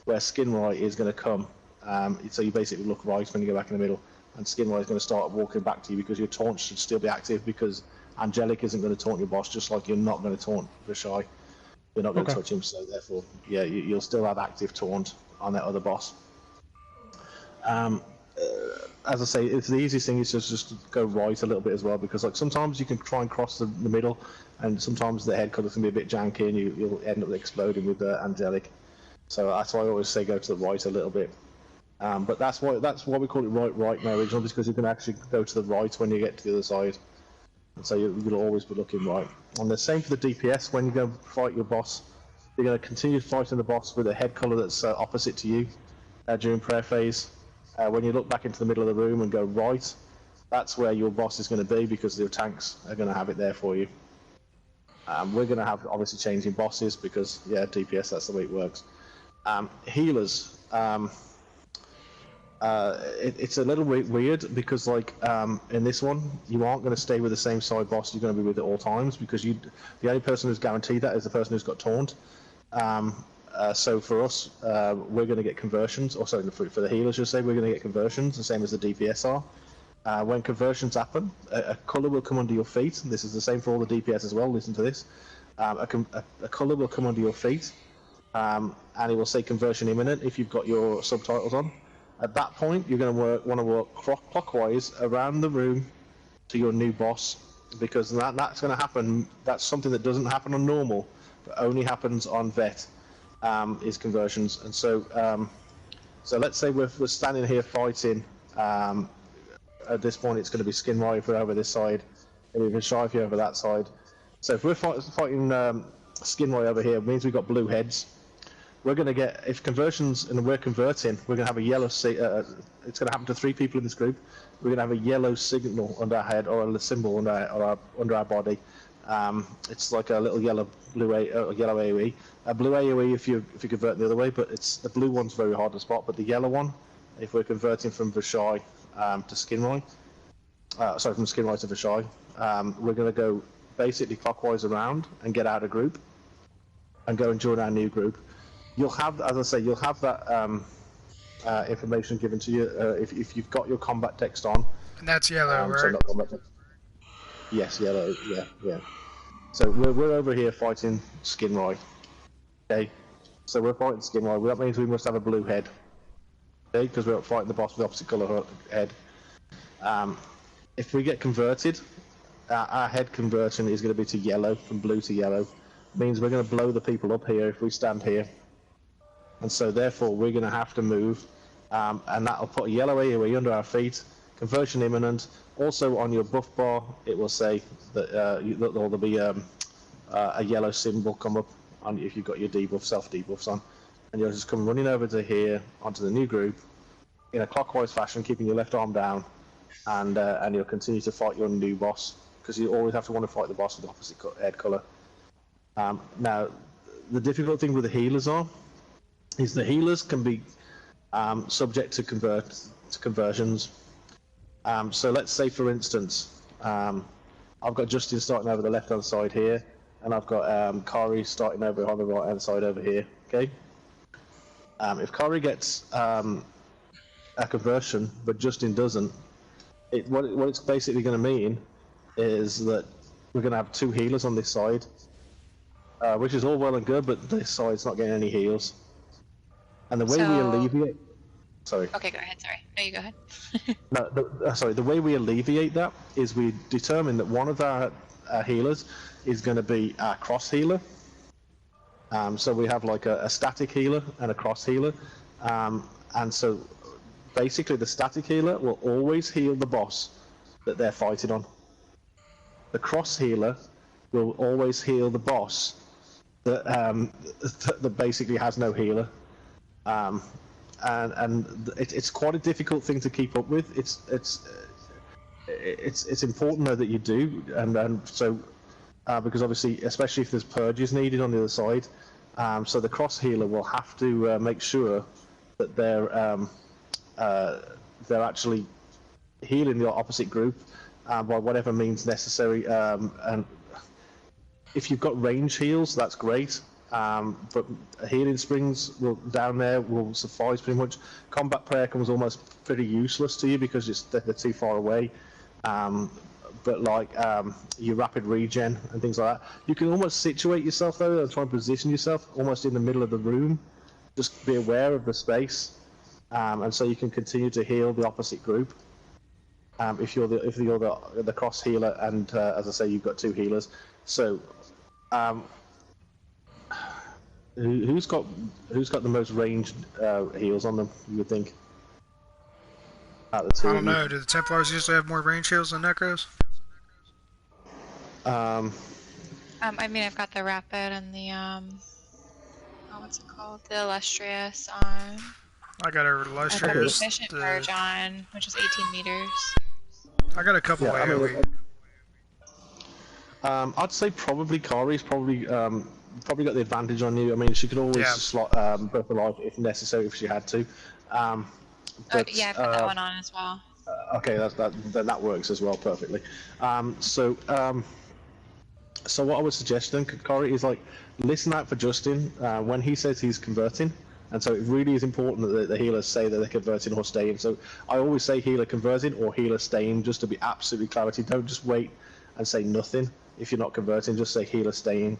where Skinrai is going to come. So you basically look right when you go back in the middle, and Skinrai is going to start walking back to you because your taunt should still be active because Angelic isn't going to taunt your boss, just like you're not going to taunt Vashai. You're not going to touch him, so therefore, yeah, you'll still have active taunt on that other boss. As I say, it's the easiest thing is just to go right a little bit as well, because like sometimes you can try and cross the middle, and sometimes the head colour can be a bit janky, and you'll end up exploding with Angelic. So that's why I always say go to the right a little bit. But that's why we call it right no original, because you can actually go to the right when you get to the other side. And so you'll always be looking right. And the same for the DPS. When you go fight your boss, you're going to continue fighting the boss with a head colour that's opposite to you during prayer phase. When you look back into the middle of the room and go right, that's where your boss is going to be, because your tanks are going to have it there for you. We're going to have obviously changing bosses because, yeah, DPS, that's the way it works. Healers. It's a little weird because, like, in this one, you aren't going to stay with the same side boss you're going to be with at all times because the only person who's guaranteed that is the person who's got taunt. So for us, we're going to get conversions, or sorry, for the healers, you'll say, we're going to get conversions, the same as the DPS are. When conversions happen, a colour will come under your feet. This is the same for all the DPS as well. Listen to this. A colour will come under your feet, and it will say conversion imminent if you've got your subtitles on. At that point, you're going to want to work clockwise around the room to your new boss, because that's going to happen. That's something that doesn't happen on normal, but only happens on vet, is conversions. And so, so let's say we're standing here fighting. At this point, it's going to be Skinroy if we're over this side, and even Shy if you're over that side. So if we're fighting Skinroy over here, it means we've got blue heads. We're going to get, if conversions and we're converting, we're going to have a yellow, it's going to happen to 3 people in this group. We're going to have a yellow signal under our head, or a symbol under our body. It's like a little yellow AoE. A blue AoE if you convert the other way, but the blue one's very hard to spot. But the yellow one, if we're converting from Vashai to Skinroy, sorry, from Skinroy to Vashai, we're going to go basically clockwise around and get out of group and go and join our new group. You'll have, as I say, you'll have that information given to you if you've got your combat text on. And that's yellow, right? So not combat text. Yes, yellow. Yeah. So we're over here fighting Skinroy. Okay. So we're fighting Skinroy. That means we must have a blue head. Okay, because we're fighting the boss with the opposite colour head. If we get converted, our head conversion is going to be to yellow, from blue to yellow. It means we're going to blow the people up here if we stand here. And so therefore we're going to have to move, and that'll put a yellow AoE under our feet, conversion imminent. Also on your buff bar it will say that there'll be a yellow symbol come up on if you've got your debuff, self debuffs on, and you'll just come running over to here onto the new group in a clockwise fashion, keeping your left arm down, and you'll continue to fight your new boss, because you always have to want to fight the boss with the opposite head colour. Now the difficult thing with the healers is the healers can be subject to conversions. So let's say, for instance, I've got Justin starting over the left-hand side here, and I've got Kari starting over on the right-hand side over here. Okay. If Kari gets a conversion, but Justin doesn't, what it's basically going to mean is that we're going to have 2 healers on this side, which is all well and good, but this side's not getting any heals. And the way we alleviate... Sorry. Okay, go ahead, sorry. No, you go ahead. No, sorry, the way we alleviate that is we determine that one of our healers is going to be our cross healer. So we have like a static healer and a cross healer. And so basically the static healer will always heal the boss that they're fighting on. The cross healer will always heal the boss that basically has no healer. And it's quite a difficult thing to keep up with. It's important though that you do, and so because obviously, especially if there's purges needed on the other side, so the cross healer will have to make sure that they're actually healing the opposite group by whatever means necessary. And if you've got range heals, that's great. But healing springs down there will suffice pretty much. Combat prayer comes almost pretty useless to you because they're too far away. But like your rapid regen and things like that, you can almost situate yourself though and try and position yourself almost in the middle of the room. Just be aware of the space, and so you can continue to heal the opposite group. If you're the cross healer, and as I say, you've got 2 healers. So. Who's got the most ranged heals on them, you would think? Out of the 2 I don't know. Do the Templars usually have more range heals than Necros? I mean, I've got the Rapid and the, what's it called? The Illustrious on. I got a Illustrious. I got the Efficient Purge on, which is 18 meters. I got a couple AoE. I'd say probably Kari's probably got the advantage on you. I mean, she could always slot both alive if necessary, if she had to. But, yeah, I've got that one on as well. Okay, then that works as well perfectly. So what I would suggest then, Corey, is like listen out for Justin when he says he's converting. And so it really is important that the healers say that they're converting or staying. So I always say healer converting or healer staying, just to be absolutely clarity. Don't just wait and say nothing if you're not converting. Just say healer staying.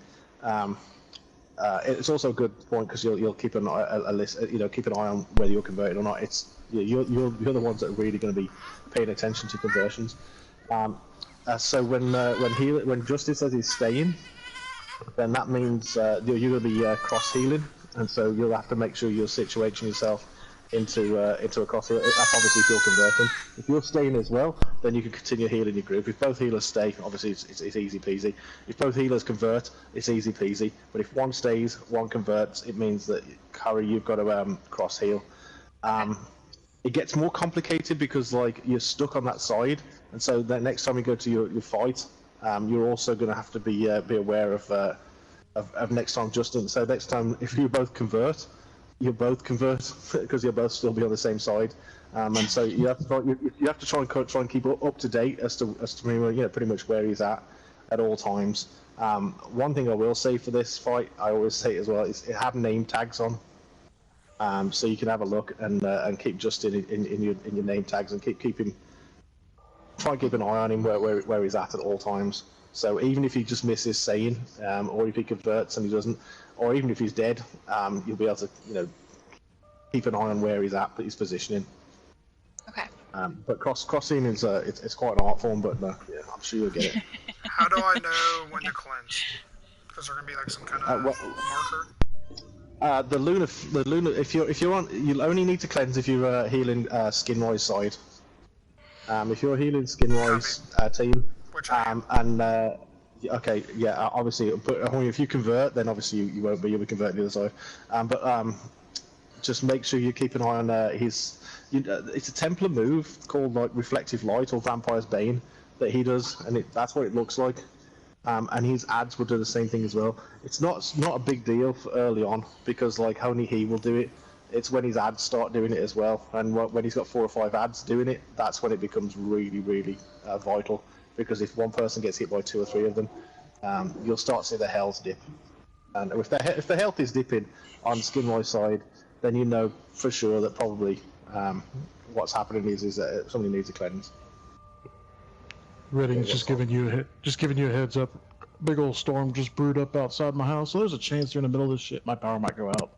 It's also a good point because you'll keep an eye, a list. Keep an eye on whether you're converting or not. You're the ones that are really going to be paying attention to conversions. So when Justin says he's staying, then that means you're going to be cross healing, and so you'll have to make sure you're situating yourself into a cross heal. That's obviously if you're converting. If you're staying as well, then you can continue healing your group. If both healers stay, obviously it's easy peasy. If both healers convert, it's easy peasy. But if one stays, one converts, it means that Curry, you've got to cross heal. It gets more complicated because like you're stuck on that side, and so the next time you go to your fight, you're also going to have to be aware of next time Justin. So next time, if you both convert, because you'll both still be on the same side, and so you have to try and keep up to date as to pretty much where he's at all times. One thing I will say for this fight, I always say as well, is have name tags on. So you can have a look and keep Justin in your name tags and try and keep an eye on him where he's at all times. So even if he just misses saying, or if he converts and he doesn't, or even if he's dead, you'll be able to keep an eye on where he's at, his positioning. Okay. But crossing is it's quite an art form, but yeah, I'm sure you'll get it. How do I know when to cleanse? Because there gonna be like some kind of marker. The lunar. If you're on, you'll only need to cleanse if you're healing skin-wise side. If you're healing skin-wise team, okay, yeah, obviously, but if you convert, then obviously you won't be. You'll be converting the other side. But just make sure you keep an eye on his. It's a Templar move called like Reflective Light or Vampire's Bane that he does, and that's what it looks like. And his ads will do the same thing as well. It's not a big deal for early on because like only he will do it. It's when his ads start doing it as well, and when he's got 4 or 5 ads doing it, that's when it becomes really, really vital. Because if one person gets hit by 2 or 3 of them, you'll start to see the health dip. And if the health is dipping on Skinwise side, then you know for sure that probably what's happening is that somebody needs a cleanse. Redding's just giving you a heads up. Big old storm just brewed up outside my house, so there's a chance during the middle of this shit my power might go out.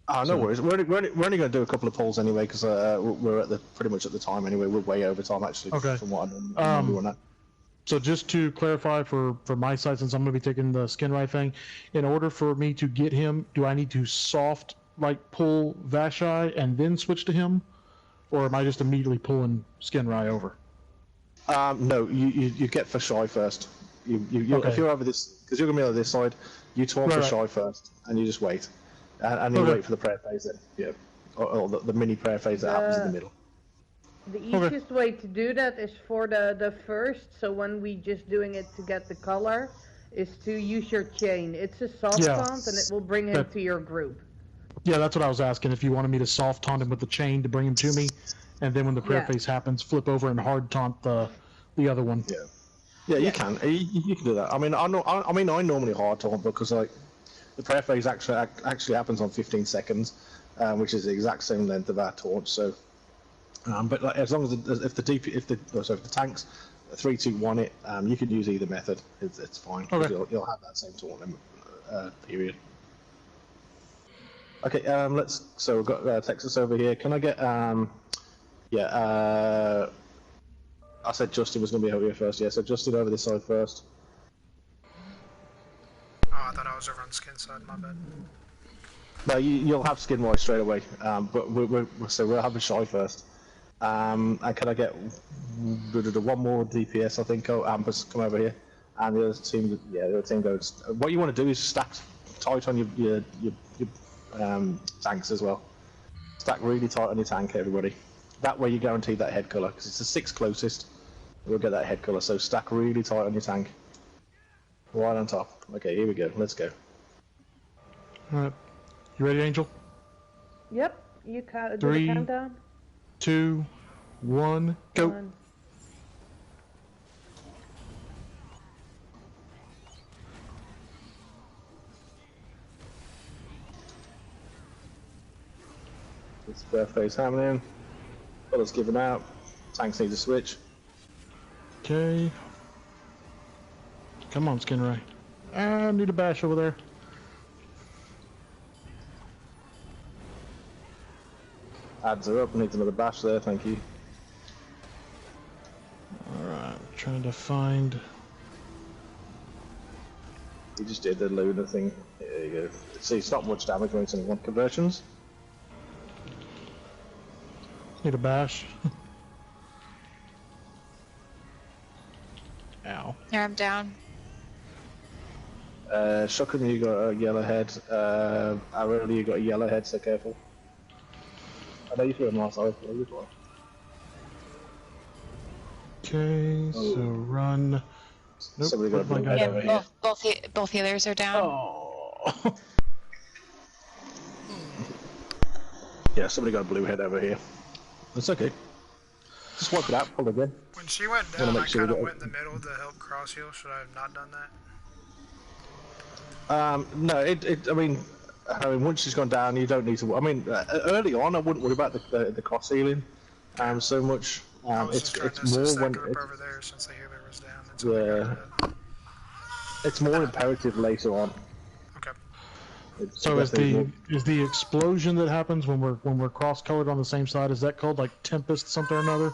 Oh, no worries. We're only going to do a couple of polls anyway because we're pretty much at the time anyway. We're way over time actually. Okay. From what I know. So just to clarify for my side, since I'm going to be taking the skin right thing, in order for me to get him, do I need to soft pull Vashai and then switch to him, or am I just immediately pulling skin right over? No, you get Vashai first. Okay. If you're over this, because you're going to be on this side, you taunt Vashai first, and you just wait. And you wait for the prayer phase then, yeah. Or the mini prayer phase that happens in the middle. The easiest way to do that is for the first, so when we just doing it to get the color, is to use your chain. It's a soft taunt and it will bring him to your group. Yeah, that's what I was asking, if you wanted me to soft taunt him with the chain to bring him to me, and then when the prayer phase happens, flip over and hard taunt the other one. Yeah, you can. You can do that. I mean, I normally hard taunt because like the prayer phase actually happens on 15 seconds, which is the exact same length of our taunt. So, but like, as long as if the tank's 3, 2, 1 it, you can use either method. It's fine. Okay. You'll have that same taunt period. Okay. So we've got Texas over here. Can I get I said Justin was going to be over here first. Yeah. So Justin over this side first. Oh, I thought I was over on the skin side. My bad. No, you'll have skin wise straight away. But we'll have a shy first. And can I get one more DPS? I think. Oh, Amber's come over here, and the other team goes. What you want to do is stack tight on your tanks as well. Stack really tight on your tank, everybody. That way you guarantee that head colour because it's the 6 closest. We'll get that head colour. So stack really tight on your tank. Right on top. Okay, here we go. Let's go. Alright. You ready, Angel? Yep. You do the 3, countdown. 2, 1, go. One. This birthday's happening. Colours given out. Tanks need to switch. Okay. Come on, Skin Ray. I need a bash over there. Ads are up. Needs another bash there. Thank you. Alright, trying to find... You just did the Luna thing. There you go. See, it's not much damage when it's only one conversions. Need a bash. Ow. Here, I'm down. Shotgun, you got a yellow head. Arrow, you got a yellow head, so careful. I know you threw him last night. Okay, so run. Nope, Somebody got a blue head over here. Both healers are down. Oh. Yeah, somebody got a blue head over here. It's okay. Just wipe it out, pull again. When she went Wanna down, make I sure kind of we went got- in the middle to help cross heal. Should I have not done that? No, I mean, once she's gone down, you don't need to. I mean, early on, I wouldn't worry about the cross healing, so much. I was just trying It's to more assist when that group it's, over there since the healer was down. Until I got yeah, to it's more imperative later on. Okay. It's So is definitely the explosion that happens when we're cross-colored on the same side, is that called like Tempest something or another?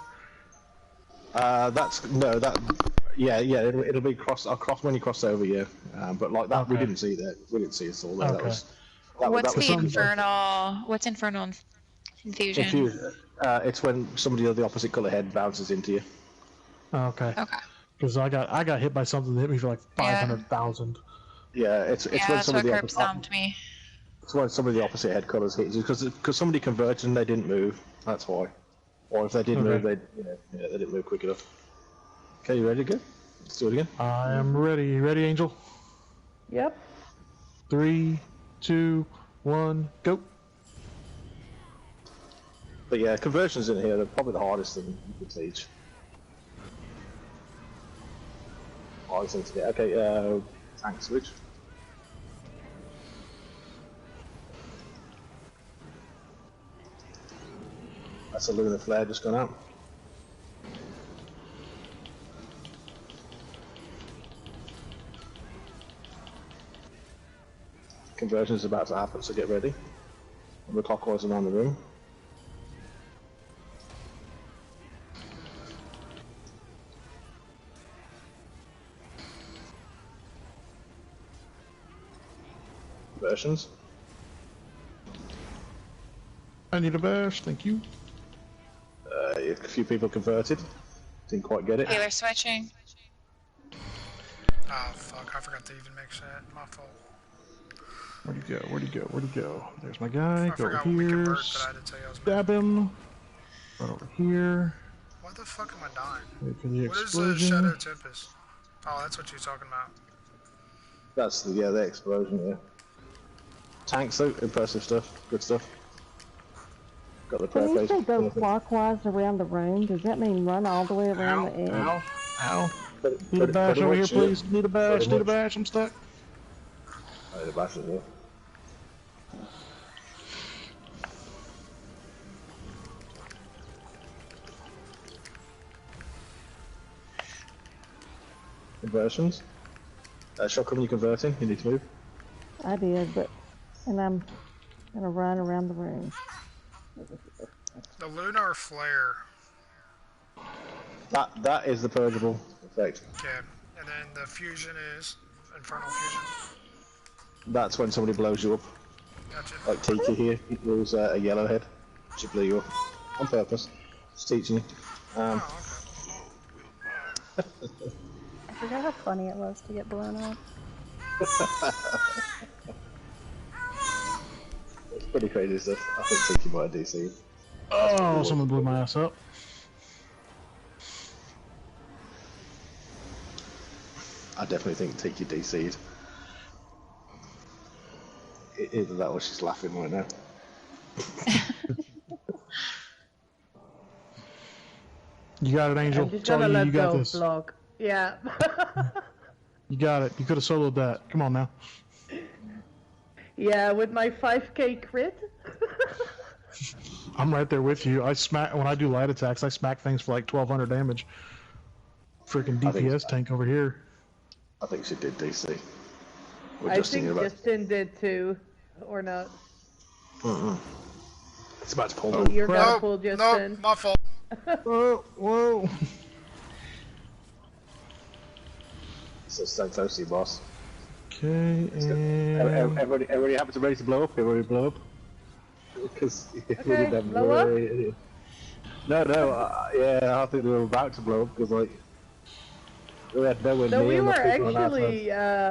yeah, it'll be across when you cross over, yeah. But like that, we Okay. didn't see that. We didn't see it all there. Okay. What's that was the infernal? What's infernal infusion? It's when somebody of the opposite color head bounces into you. Okay. Okay. Because I got hit by something that hit me for like 500,000. Yeah, it's Yeah, when that's some what of the curb opposite. stomped me. It's when some of the opposite head colors hit you because somebody converted and they didn't move. That's why. Or if they did move, they they didn't move quick enough. Okay, you ready to go? Let's do it again. I am ready. You ready, Angel? Yep. 3, 2, 1, go. But yeah, conversions in here are probably the hardest thing you can teach. Hardest thing to get. Okay, tank switch. That's a lunar flare just gone out. Conversion is about to happen, so get ready. And the clockwise around the room. Conversions. I need a bash, thank you. A few people converted. Didn't quite get it. Healer switching. Oh fuck! I forgot to even mix that. My fault. Where'd he go? Where'd he go? Where'd he go? There's my guy. I Go forgot over when we here. convert that I had to tell you I was Stab him. Right over here. Why the fuck am I dying? Wait for the What is the explosion. Shadow Tempest? Oh, that's what you're talking about. That's the explosion, yeah. Tanks though, impressive stuff, good stuff. Got the prayer When you face. say go clockwise around the room, does that mean run all the way around the edge? Ow. Ow. Need a bash over here, please. Need a bash. Need a bash. I'm stuck. Oh, the bash is here. Conversions. Shotgun, you converting? You need to move. I did, and I'm gonna run around the room. The lunar flare. That is the purgeable effect. Okay, and then the fusion is infernal fusion. That's when somebody blows you up. Gotcha. Like Tiki here, he blew a yellow head. She blew you up on purpose. Just teaching you. Oh, okay. I forgot how funny it was to get blown up. It's pretty crazy stuff. I think Tiki might have DC. Oh, someone blew my ass up. I definitely think Tiki DC'd. Either that or she's laughing right now. You got it, Angel. I'm just It's all gonna you. let You got go of this. block. Yeah. You got it. You could have soloed that. Come on now. Yeah, with my 5k crit. I'm right there with you. I smack when I do light attacks. I smack things for like 1,200 damage. Freaking DPS tank over here. I think she did DC. I think Justin did too, or not. It's about to pull. Oh, you're gonna Nope, pull Justin. nope, my fault. Whoa, whoa. So stand close to you, boss. Okay, and... Everybody happens to ready to blow up? Everybody blow up? Because Okay, blow up? No, yeah, I think they were about to blow up because like we had nowhere No, near we were enough people on our side. actually. I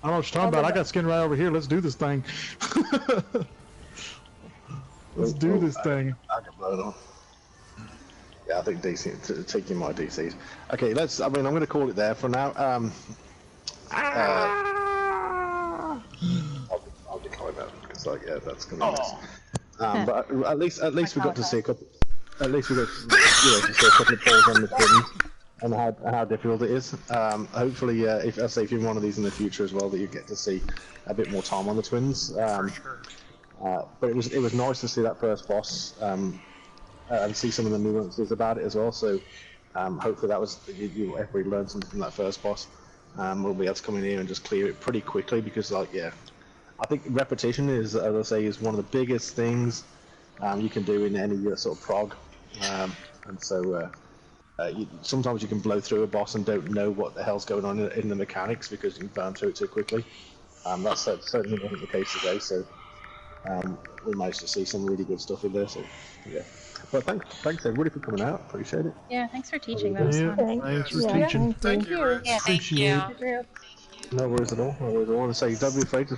don't know what you're talking about. I got skin right over here. Let's do this thing. Let's do this thing. I got blown on. Yeah, I think DC taking my DCs. Okay, let's. I mean, I'm going to call it there for now. I'll decline that because like yeah, that's going to be nice. But at least we got to see a couple. At least we got to see a couple of polls on the twins and how difficult it is. Hopefully, if I say if you're one of these in the future as well, that you get to see a bit more time on the twins. But it was nice to see that first boss and see some of the nuances about it as well. So hopefully that was everybody learned something from that first boss. We'll be able to come in here and just clear it pretty quickly because like yeah, I think repetition is, as I say, is one of the biggest things you can do in any sort of prog. And so sometimes you can blow through a boss and don't know what the hell's going on in the mechanics because you burn through it too quickly. That's certainly wasn't the case today. So we managed to see some really good stuff in there. So yeah. But thanks everybody for coming out. Appreciate it. Yeah, thanks for teaching. That was fun. Thanks for teaching. Thank you, Rich. Yeah, thank Appreciate you. it. No worries at all. No worries at all. I want to say don't be afraid to